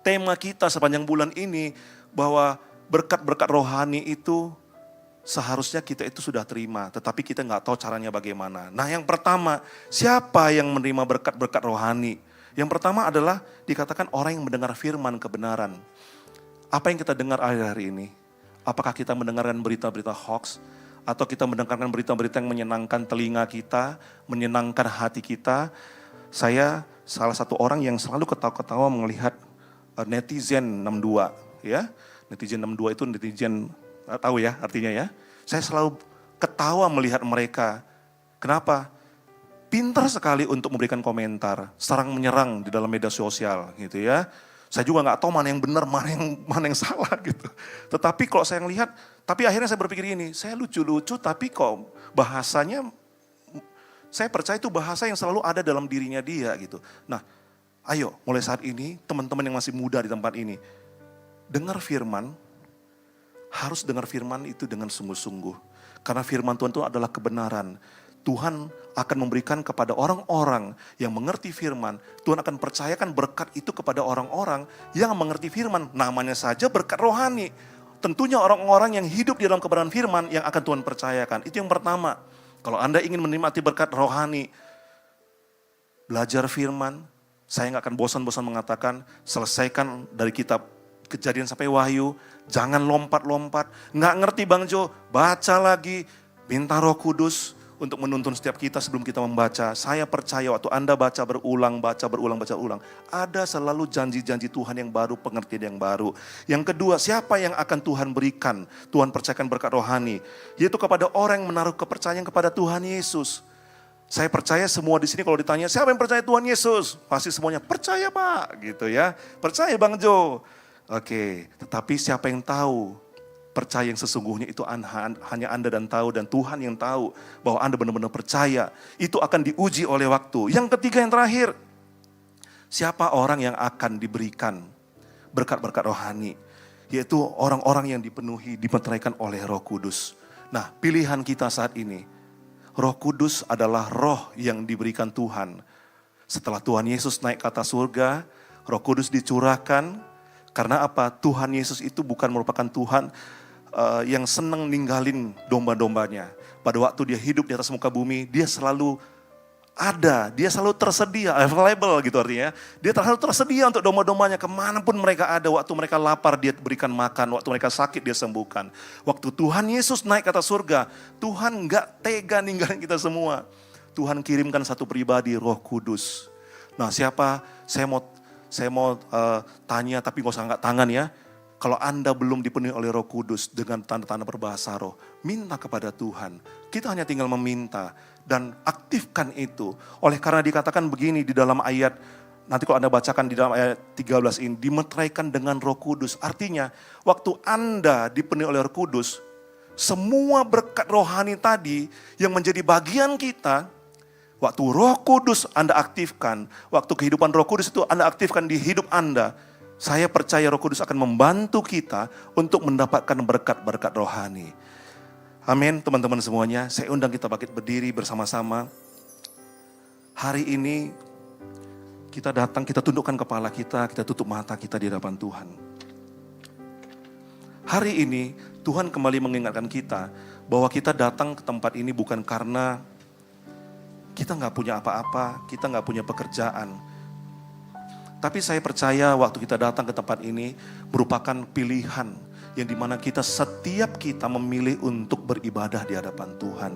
tema kita sepanjang bulan ini, bahwa berkat-berkat rohani itu seharusnya kita itu sudah terima, tetapi kita nggak tahu caranya bagaimana. Nah yang pertama, siapa yang menerima berkat-berkat rohani? Yang pertama adalah dikatakan orang yang mendengar firman kebenaran. Apa yang kita dengar akhir-akhir ini? Apakah kita mendengarkan berita-berita hoax? Atau kita mendengarkan berita-berita yang menyenangkan telinga kita, menyenangkan hati kita? Saya salah satu orang yang selalu ketawa-ketawa melihat netizen 62. Ya. Netizen 62 itu netizen, tahu ya artinya ya. Saya selalu ketawa melihat mereka. Kenapa? Pintar sekali untuk memberikan komentar, serang menyerang di dalam media sosial gitu ya. Saya juga nggak tahu mana yang benar, mana yang salah gitu. Tetapi kalau saya lihat, tapi akhirnya saya berpikir ini, saya lucu-lucu tapi kok bahasanya, saya percaya itu bahasa yang selalu ada dalam dirinya dia gitu. Nah, ayo mulai saat ini teman-teman yang masih muda di tempat ini, dengar firman, harus dengar firman itu dengan sungguh-sungguh. Karena firman Tuhan itu adalah kebenaran. Tuhan akan memberikan kepada orang-orang yang mengerti firman. Tuhan akan percayakan berkat itu kepada orang-orang yang mengerti firman. Namanya saja berkat rohani. Tentunya orang-orang yang hidup di dalam kebenaran firman yang akan Tuhan percayakan. Itu yang pertama. Kalau Anda ingin menikmati berkat rohani, belajar firman. Saya nggak akan bosan-bosan mengatakan, selesaikan dari kitab Kejadian sampai Wahyu. Jangan lompat-lompat. Nggak ngerti Bang Jo, baca lagi. Minta Roh Kudus untuk menuntun setiap kita sebelum kita membaca. Saya percaya waktu Anda baca berulang, ada selalu janji-janji Tuhan yang baru, pengertian yang baru. Yang kedua, siapa yang akan Tuhan berikan? Tuhan percayakan berkat rohani, yaitu kepada orang yang menaruh kepercayaan kepada Tuhan Yesus. Saya percaya semua di sini kalau ditanya, siapa yang percaya Tuhan Yesus? Pasti semuanya percaya Pak, gitu ya. Percaya Bang Jo. Oke, tetapi siapa yang tahu? Percaya yang sesungguhnya itu hanya Anda dan tahu, dan Tuhan yang tahu bahwa Anda benar-benar percaya. Itu akan diuji oleh waktu. Yang ketiga, yang terakhir, siapa orang yang akan diberikan berkat-berkat rohani? Yaitu orang-orang yang dipenuhi, dimeteraikan oleh Roh Kudus. Nah, pilihan kita saat ini, Roh Kudus adalah roh yang diberikan Tuhan. Setelah Tuhan Yesus naik ke atas surga, Roh Kudus dicurahkan. Karena apa? Tuhan Yesus itu bukan merupakan Tuhan yang senang ninggalin domba-dombanya. Pada waktu dia hidup di atas muka bumi, dia selalu ada, dia selalu tersedia, available gitu artinya. Dia selalu tersedia untuk domba-dombanya, kemanapun mereka ada. Waktu mereka lapar, dia berikan makan. Waktu mereka sakit, dia sembuhkan. Waktu Tuhan Yesus naik ke atas surga, Tuhan gak tega ninggalin kita semua. Tuhan kirimkan satu pribadi, Roh Kudus. Nah siapa, saya mau Saya mau tanya tapi nggak usah angkat tangan ya. Kalau Anda belum dipenuhi oleh Roh Kudus dengan tanda-tanda berbahasa roh, minta kepada Tuhan. Kita hanya tinggal meminta dan aktifkan itu. Oleh karena dikatakan begini di dalam ayat, nanti kalau Anda bacakan di dalam ayat 13 ini, dimeteraikan dengan Roh Kudus. Artinya, waktu Anda dipenuhi oleh Roh Kudus, semua berkat rohani tadi yang menjadi bagian kita, waktu Roh Kudus Anda aktifkan, waktu kehidupan Roh Kudus itu Anda aktifkan di hidup Anda, saya percaya Roh Kudus akan membantu kita untuk mendapatkan berkat-berkat rohani. Amin, teman-teman semuanya. Saya undang kita bangkit berdiri bersama-sama. Hari ini kita datang, kita tundukkan kepala kita tutup mata kita di hadapan Tuhan. Hari ini Tuhan kembali mengingatkan kita bahwa kita datang ke tempat ini bukan karena kita nggak punya apa-apa, kita nggak punya pekerjaan. Tapi saya percaya waktu kita datang ke tempat ini merupakan pilihan yang dimana setiap kita memilih untuk beribadah di hadapan Tuhan.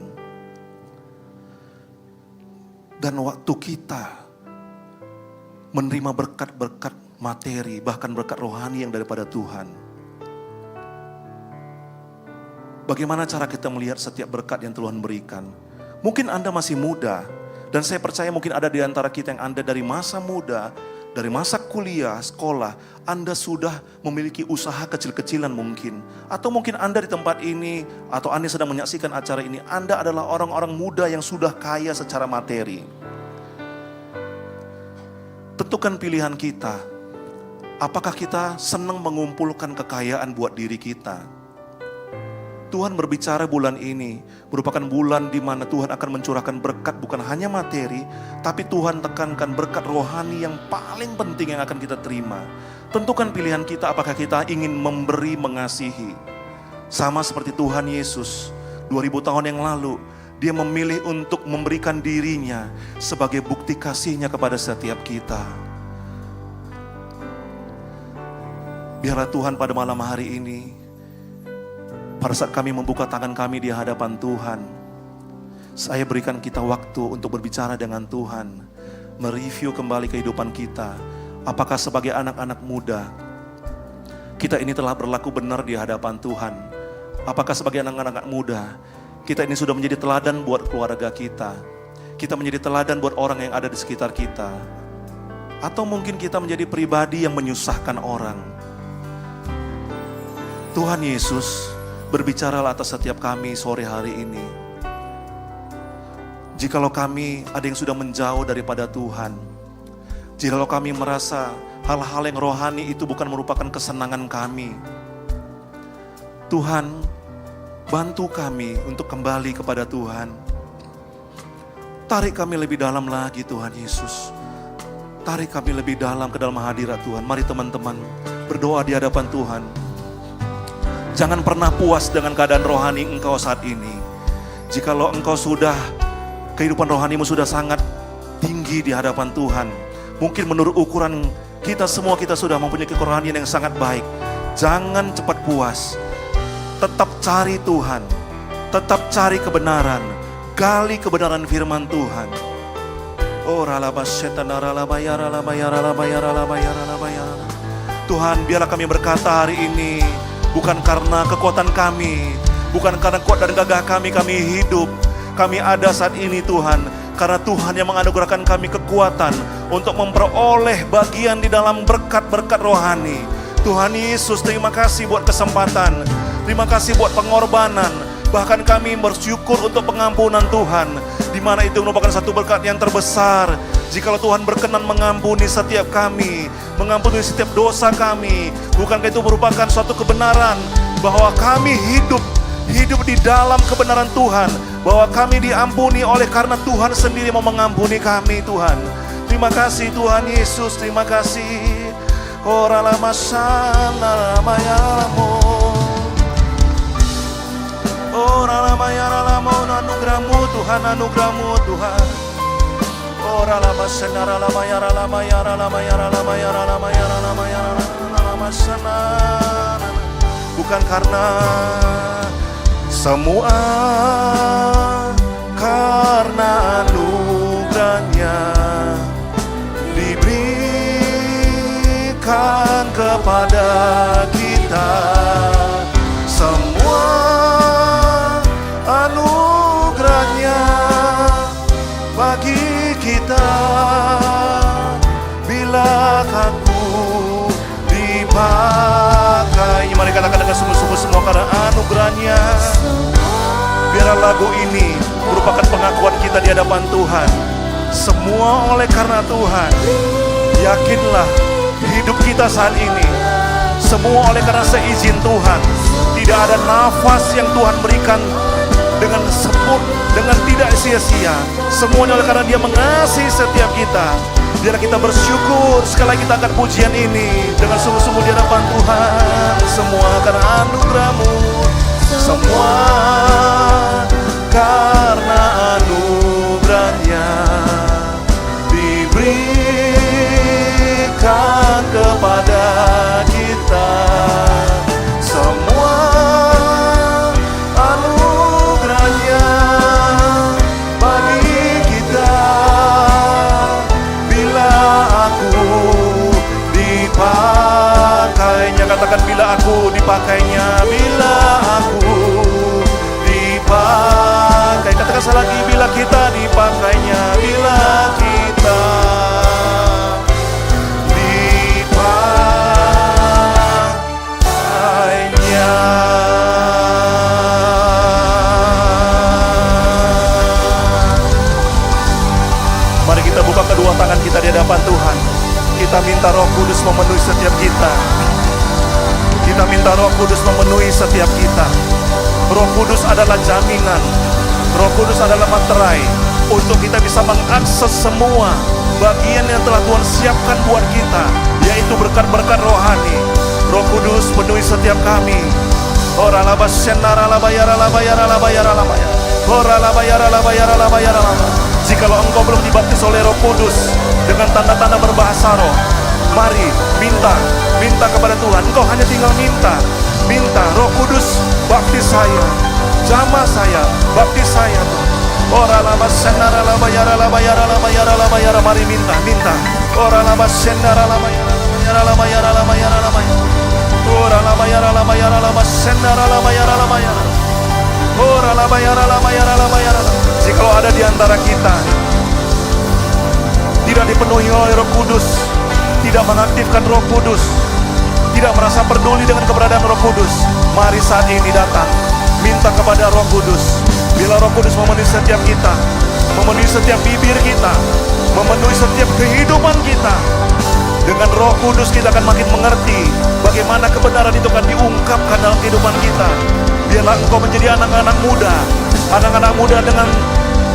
Dan waktu kita menerima berkat-berkat materi, bahkan berkat rohani yang daripada Tuhan. Bagaimana cara kita melihat setiap berkat yang Tuhan berikan? Mungkin Anda masih muda, dan saya percaya mungkin ada di antara kita yang Anda dari masa muda, dari masa kuliah, sekolah, Anda sudah memiliki usaha kecil-kecilan mungkin. Atau mungkin Anda di tempat ini, atau Anda sedang menyaksikan acara ini, Anda adalah orang-orang muda yang sudah kaya secara materi. Tentukan pilihan kita. Apakah kita senang mengumpulkan kekayaan buat diri kita? Tuhan berbicara bulan ini merupakan bulan di mana Tuhan akan mencurahkan berkat bukan hanya materi, tapi Tuhan tekankan berkat rohani yang paling penting yang akan kita terima. Tentukan pilihan kita, apakah kita ingin memberi, mengasihi. Sama seperti Tuhan Yesus 2000 tahun yang lalu, Dia memilih untuk memberikan dirinya sebagai bukti kasihnya kepada setiap kita. Biarlah Tuhan pada malam hari ini, pada saat kami membuka tangan kami di hadapan Tuhan, saya berikan kita waktu untuk berbicara dengan Tuhan, mereview kembali kehidupan kita. Apakah sebagai anak-anak muda, kita ini telah berlaku benar di hadapan Tuhan? Apakah sebagai anak-anak muda, kita ini sudah menjadi teladan buat keluarga kita? Kita menjadi teladan buat orang yang ada di sekitar kita? Atau mungkin kita menjadi pribadi yang menyusahkan orang? Tuhan Yesus, berbicaralah atas setiap kami sore hari ini. Jikalau kami ada yang sudah menjauh daripada Tuhan, jikalau kami merasa hal-hal yang rohani itu bukan merupakan kesenangan kami, Tuhan, bantu kami untuk kembali kepada Tuhan. Tarik kami lebih dalam lagi Tuhan Yesus. Tarik kami lebih dalam ke dalam hadirat Tuhan. Mari teman-teman berdoa di hadapan Tuhan. Jangan pernah puas dengan keadaan rohani engkau saat ini. Jikalau engkau sudah, kehidupan rohanimu sudah sangat tinggi di hadapan Tuhan. Mungkin menurut ukuran kita semua, kita sudah mempunyai kerohanian yang sangat baik. Jangan cepat puas. Tetap cari Tuhan. Tetap cari kebenaran. Gali kebenaran firman Tuhan. Tuhan, biarlah kami berkata hari ini, bukan karena kekuatan kami, bukan karena kuat dan gagah kami hidup. Kami ada saat ini Tuhan, karena Tuhan yang menganugerahkan kami kekuatan untuk memperoleh bagian di dalam berkat-berkat rohani. Tuhan Yesus, terima kasih buat kesempatan, terima kasih buat pengorbanan. Bahkan kami bersyukur untuk pengampunan Tuhan, di mana itu merupakan satu berkat yang terbesar. Jikalau Tuhan berkenan mengampuni setiap kami, mengampuni setiap dosa kami, bukankah itu merupakan suatu kebenaran bahwa kami hidup di dalam kebenaran Tuhan, bahwa kami diampuni oleh karena Tuhan sendiri mau mengampuni kami Tuhan. Terima kasih Tuhan Yesus, terima kasih. Ora lama sana lama ya lamo. Ora lama ya lamo, anugerahmu Tuhan, anugerahmu Tuhan. Ora lama sana lama ya lama ya lama ya lama ya lama ya lama ya lama sana. Bukan karena semua, karena anugerahnya diberi anugerahnya. Biarlah lagu ini merupakan pengakuan kita di hadapan Tuhan. Semua oleh karena Tuhan. Yakinlah hidup kita saat ini semua oleh karena seizin Tuhan. Tidak ada nafas yang Tuhan berikan dengan dengan tidak sia-sia. Semuanya oleh karena Dia mengasihi setiap kita. Biarlah kita bersyukur. Sekali lagi kita angkat pujian ini dengan sungguh-sungguh di hadapan Tuhan. Semua karena anugerah-Mu, semua karena anugerahnya diberikan kepada kita. Semua anugerahnya bagi kita. Bila aku dipakainya, katakan bila aku dipakainya, bila aku dipakai, katakan sekali lagi, bila kita dipakainya, bila kita dipakainya. Mari kita buka kedua tangan kita di hadapan Tuhan. Kita minta Roh Kudus memenuhi setiap kita. Kita minta Roh Kudus memenuhi setiap kita. Roh Kudus adalah jaminan. Roh Kudus adalah materai untuk kita bisa mengakses semua bagian yang telah Tuhan siapkan buat kita, yaitu berkat-berkat rohani. Roh Kudus penuhi setiap kami. Ora laba syenara laba yara laba yara laba yara laba yara. Ora laba yara laba yara laba yara laba. Jikalau engkau belum dibaptis oleh Roh Kudus dengan tanda-tanda berbahasa roh, mari minta kepada Tuhan. Engkau hanya tinggal minta Roh Kudus baptis saya, jamah saya, baptis saya Tuhan. Ora laba syenara laba yara laba yara laba yara laba yara. Mari minta. Ora laba syenara laba yara laba yara laba yara laba yara. Ora laba yara laba yara laba syenara laba yara laba yara. Ora laba yara laba yara laba yara. Jikalau ada di antara kita tidak dipenuhi oleh Roh Kudus, tidak mengaktifkan Roh Kudus, tidak merasa peduli dengan keberadaan Roh Kudus, mari saat ini datang, minta kepada Roh Kudus. Bila Roh Kudus memenuhi setiap kita, memenuhi setiap bibir kita, memenuhi setiap kehidupan kita, dengan Roh Kudus kita akan makin mengerti bagaimana kebenaran itu akan diungkapkan dalam kehidupan kita. Biarlah engkau menjadi anak-anak muda dengan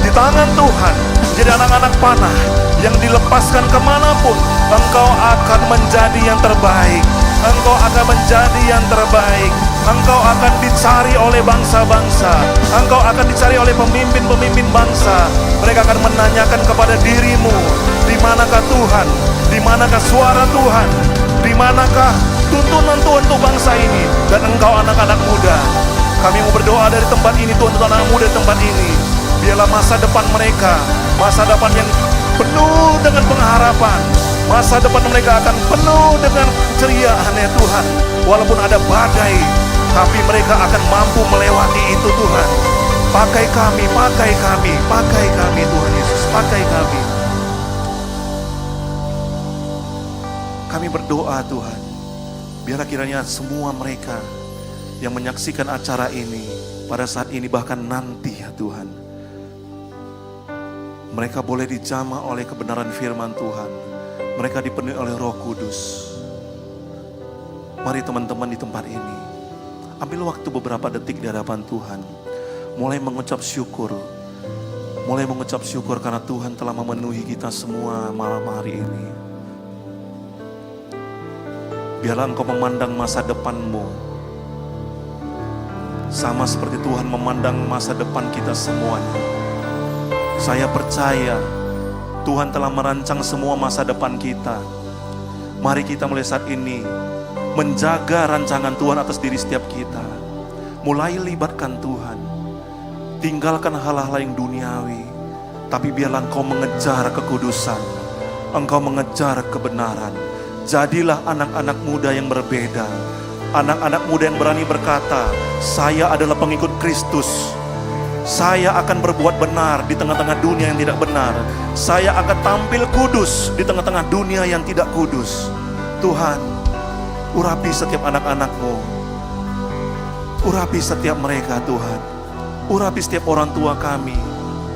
di tangan Tuhan, menjadi anak-anak panah yang dilepaskan kemanapun. Engkau akan menjadi yang terbaik. Engkau akan menjadi yang terbaik. Engkau akan dicari oleh bangsa-bangsa. Engkau akan dicari oleh pemimpin-pemimpin bangsa. Mereka akan menanyakan kepada dirimu, di manakah Tuhan? Di manakah suara Tuhan? Di manakah tuntunan Tuhan untuk bangsa ini? Dan engkau anak-anak muda, kami mau berdoa dari tempat ini Tuhan, untuk anak muda tempat ini. Biarlah masa depan mereka, masa depan yang penuh dengan pengharapan. Masa depan mereka akan penuh dengan keceriaan ya Tuhan. Walaupun ada badai, tapi mereka akan mampu melewati itu Tuhan. Pakai kami Tuhan Yesus, pakai kami. Kami berdoa Tuhan, biarlah kiranya semua mereka yang menyaksikan acara ini pada saat ini bahkan nanti ya Tuhan, mereka boleh dijamah oleh kebenaran firman Tuhan. Mereka dipenuhi oleh Roh Kudus. Mari teman-teman di tempat ini, ambil waktu beberapa detik di hadapan Tuhan. Mulai mengucap syukur karena Tuhan telah memenuhi kita semua malam hari ini. Biarlah engkau memandang masa depanmu sama seperti Tuhan memandang masa depan kita semuanya. Saya percaya Tuhan telah merancang semua masa depan kita. Mari kita mulai saat ini menjaga rancangan Tuhan atas diri setiap kita. Mulai libatkan Tuhan. Tinggalkan hal-hal yang duniawi, tapi biarlah engkau mengejar kekudusan. Engkau mengejar kebenaran. Jadilah anak-anak muda yang berbeda. Anak-anak muda yang berani berkata, saya adalah pengikut Kristus. Saya akan berbuat benar di tengah-tengah dunia yang tidak benar. Saya akan tampil kudus di tengah-tengah dunia yang tidak kudus. Tuhan, urapi setiap anak-anak-Mu. Urapi setiap mereka Tuhan. Urapi setiap orang tua kami.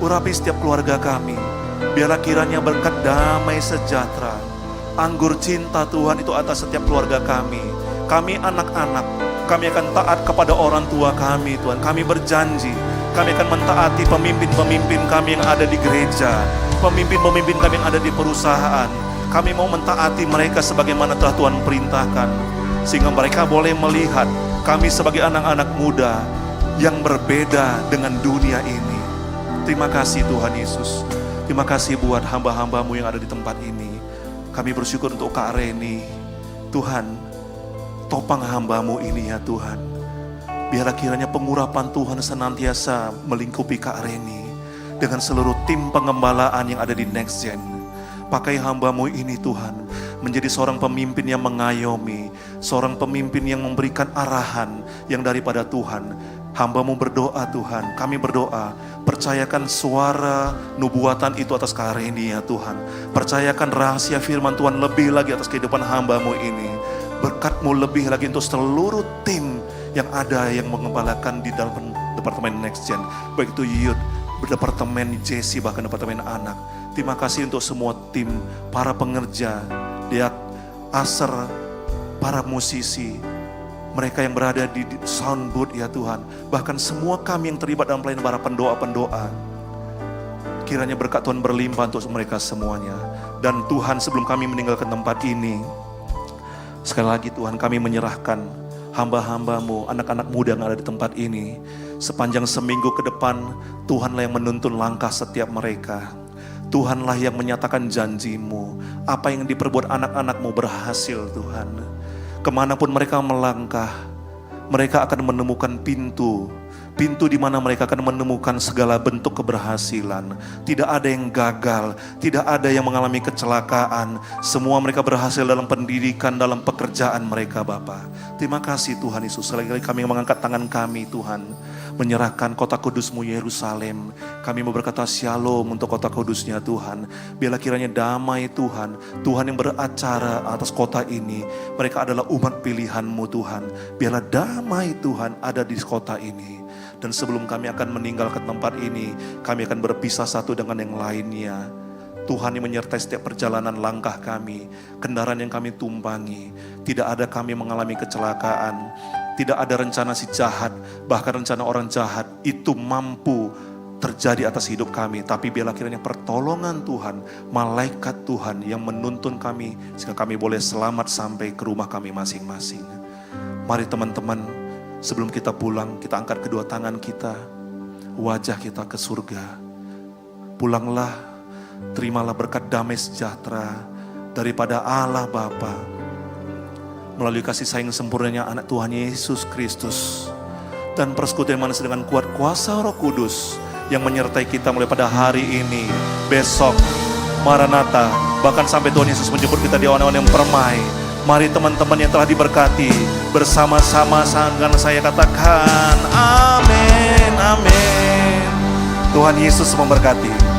Urapi setiap keluarga kami. Biarlah kiranya berkat damai sejahtera, anggur cinta Tuhan itu atas setiap keluarga kami. Kami anak-anak, kami akan taat kepada orang tua kami Tuhan. Kami berjanji, kami akan mentaati pemimpin-pemimpin kami yang ada di gereja, pemimpin-pemimpin kami yang ada di perusahaan. Kami mau mentaati mereka sebagaimana telah Tuhan perintahkan, sehingga mereka boleh melihat kami sebagai anak-anak muda yang berbeda dengan dunia ini. Terima kasih Tuhan Yesus. Terima kasih buat hamba-hambamu yang ada di tempat ini. Kami bersyukur untuk Kak Reni. Tuhan, topang hambamu ini ya Tuhan. Biarlah kiranya pengurapan Tuhan senantiasa melingkupi Kak Reni dengan seluruh tim pengembalaan yang ada di Next Gen. Pakai hambamu ini Tuhan, menjadi seorang pemimpin yang mengayomi, seorang pemimpin yang memberikan arahan yang daripada Tuhan. Hambamu berdoa Tuhan, kami berdoa, percayakan suara nubuatan itu atas Kak Reni ya Tuhan. Percayakan rahasia firman Tuhan lebih lagi atas kehidupan hambamu ini. Berkat-Mu lebih lagi untuk seluruh tim yang ada yang mengembalakan di dalam departemen Next Gen. Baik itu youth, departemen JC, bahkan departemen anak. Terima kasih untuk semua tim, para pengerja, Diak, Aser, para musisi, mereka yang berada di sound booth ya Tuhan. Bahkan semua kami yang terlibat dalam pelayanan, para pendoa-pendoa. Kiranya berkat Tuhan berlimpah untuk mereka semuanya. Dan Tuhan, sebelum kami meninggalkan tempat ini, sekali lagi Tuhan, kami menyerahkan hamba-hambamu, anak-anak muda yang ada di tempat ini. Sepanjang seminggu ke depan, Tuhanlah yang menuntun langkah setiap mereka. Tuhanlah yang menyatakan janji-Mu. Apa yang diperbuat anak-anak-Mu berhasil Tuhan. Kemanapun mereka melangkah, mereka akan menemukan pintu di mana mereka akan menemukan segala bentuk keberhasilan. Tidak ada yang gagal, tidak ada yang mengalami kecelakaan. Semua mereka berhasil dalam pendidikan, dalam pekerjaan mereka Bapa. Terima kasih Tuhan Yesus. Sekali lagi kami mengangkat tangan kami Tuhan, menyerahkan kota kudus-Mu Yerusalem. Kami mau berkata shalom untuk kota kudusnya Tuhan. Biarlah kiranya damai Tuhan, Tuhan yang beracara atas kota ini. Mereka adalah umat pilihan-Mu Tuhan. Biarlah damai Tuhan ada di kota ini. Dan sebelum kami akan meninggalkan tempat ini, kami akan berpisah satu dengan yang lainnya. Tuhan yang menyertai setiap perjalanan langkah kami, kendaraan yang kami tumpangi. Tidak ada kami mengalami kecelakaan, tidak ada rencana si jahat, bahkan rencana orang jahat itu mampu terjadi atas hidup kami. Tapi biarlah kiranya pertolongan Tuhan, malaikat Tuhan yang menuntun kami, sehingga kami boleh selamat sampai ke rumah kami masing-masing. Mari teman-teman, sebelum kita pulang, kita angkat kedua tangan kita, wajah kita ke surga. Pulanglah, terimalah berkat damai sejahtera daripada Allah Bapa, melalui kasih sayang sempurnanya anak Tuhan Yesus Kristus, dan persekutuan manis dengan kuat kuasa Roh Kudus yang menyertai kita mulai pada hari ini, besok, Maranatha, bahkan sampai Tuhan Yesus menjemput kita di awan-awan yang permai. Mari teman-teman yang telah diberkati, bersama-sama dengan saya katakan amin, amin. Tuhan Yesus memberkati.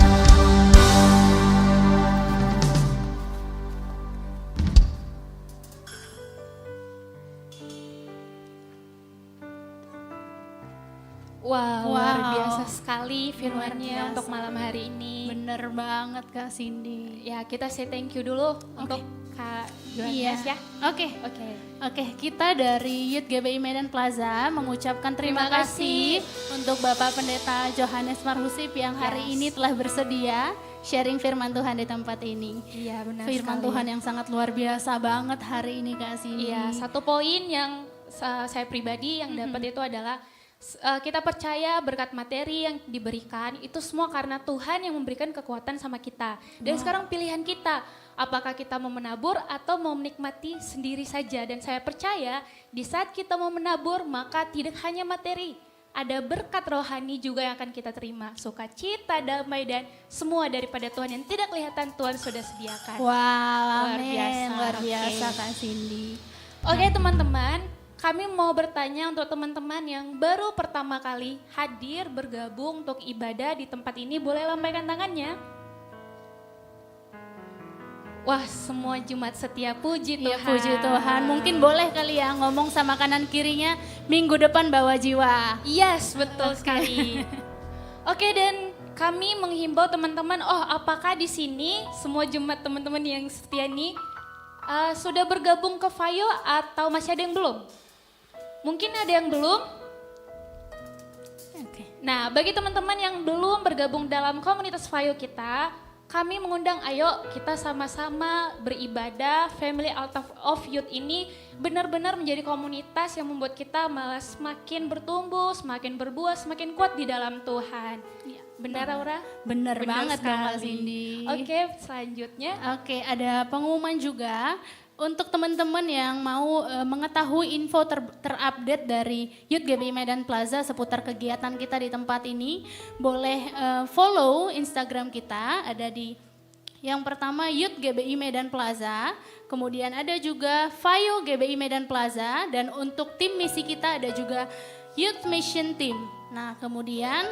Wow, Wow. luar biasa sekali firman-Nya Luar biasa. untuk malam hari ini. Bener banget Kak Cindy. Ya, kita say thank you dulu untuk Kak Johannes ya. Oke. Oke. Oke, kita dari Youth GBI Medan Plaza mengucapkan terima Terima kasih untuk Bapak Pendeta Johannes Marhusip yang hari ini telah bersedia sharing firman Tuhan di tempat ini. Iya, benar Firman sekali. Tuhan yang sangat luar biasa banget hari ini Kak Cindy. Iya, satu poin yang saya pribadi yang dapat itu adalah kita percaya berkat materi yang diberikan itu semua karena Tuhan yang memberikan kekuatan sama kita. Dan sekarang pilihan kita, apakah kita mau menabur atau mau menikmati sendiri saja. Dan saya percaya di saat kita mau menabur maka tidak hanya materi, ada berkat rohani juga yang akan kita terima. Sukacita, damai, dan semua daripada Tuhan yang tidak kelihatan Tuhan sudah sediakan. Wow, Luar amin. biasa. Luar Oke. biasa Kak Cindy. Oke teman-teman, kami mau bertanya untuk teman-teman yang baru pertama kali hadir bergabung untuk ibadah di tempat ini, boleh lambaikan tangannya. Wah, semua Jumat setia, puji Ya Tuhan. puji Tuhan. Mungkin boleh kali ya ngomong sama kanan kirinya, minggu depan bawa jiwa. Yes, betul sekali. Oke, dan kami menghimbau teman-teman, apakah di sini semua jemaat teman-teman yang setia ini sudah bergabung ke Fayo atau masih ada yang belum? Mungkin ada yang belum? Oke. Nah, bagi teman-teman yang belum bergabung dalam komunitas Fayo kita, kami mengundang ayo kita sama-sama beribadah. Family Out of Youth ini benar-benar menjadi komunitas yang membuat kita malah semakin bertumbuh, semakin berbuah, semakin kuat di dalam Tuhan. Benar Aura? Bener banget dong Kak sekali. Cindy. Oke, selanjutnya. Oke, ada pengumuman juga untuk teman-teman yang mau mengetahui info terupdate dari Youth GBI Medan Plaza seputar kegiatan kita di tempat ini, boleh follow Instagram kita, ada di yang pertama Youth GBI Medan Plaza, kemudian ada juga Fayo GBI Medan Plaza, dan untuk tim misi kita ada juga Youth Mission Team. Nah, kemudian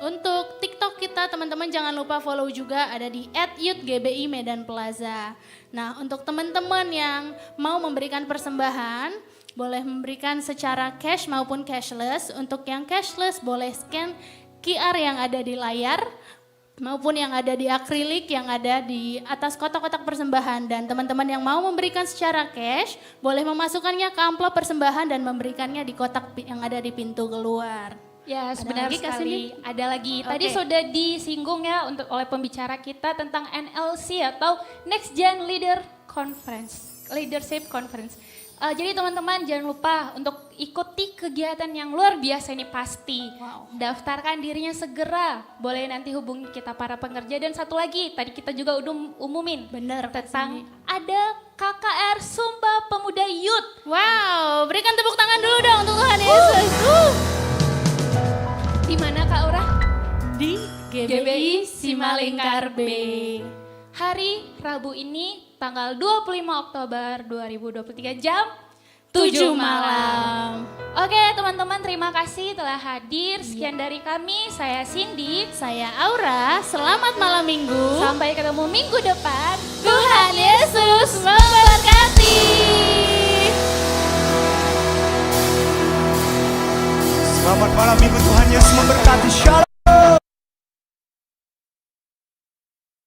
untuk TikTok kita teman-teman jangan lupa follow juga, ada di @youthgbi Medan Plaza. Nah, untuk teman-teman yang mau memberikan persembahan, boleh memberikan secara cash maupun cashless. Untuk yang cashless boleh scan QR yang ada di layar maupun yang ada di akrilik yang ada di atas kotak-kotak persembahan. Dan teman-teman yang mau memberikan secara cash boleh memasukkannya ke amplop persembahan dan memberikannya di kotak yang ada di pintu keluar. Ya, Ada benar lagi, Kak sekali. Cindy? Ada lagi. Tadi Oke. sudah disinggung ya oleh pembicara kita tentang NLC atau Next Gen Leadership Conference. Jadi teman-teman jangan lupa untuk ikuti kegiatan yang luar biasa ini pasti. Wow. Daftarkan dirinya segera. Boleh nanti hubungi kita para pengerja. Dan satu lagi, tadi kita juga udah umumin. Bener, Kak Tentang Cindy. ada KKR Sumba Pemuda Youth. Wow, berikan tepuk tangan dulu dong untuk Tuhan Yesus. Di mana Kak Aura? Di GBI Simalingkar B. Hari Rabu ini tanggal 25 Oktober 2023 jam 7 malam. Oke teman-teman, terima kasih telah hadir. Sekian dari kami, saya Cindy. Saya Aura, selamat malam minggu. Sampai ketemu minggu depan. Tuhan Yesus memberkati. Selamat malam minggu, Tuhan Yesus memberkati. Shalom.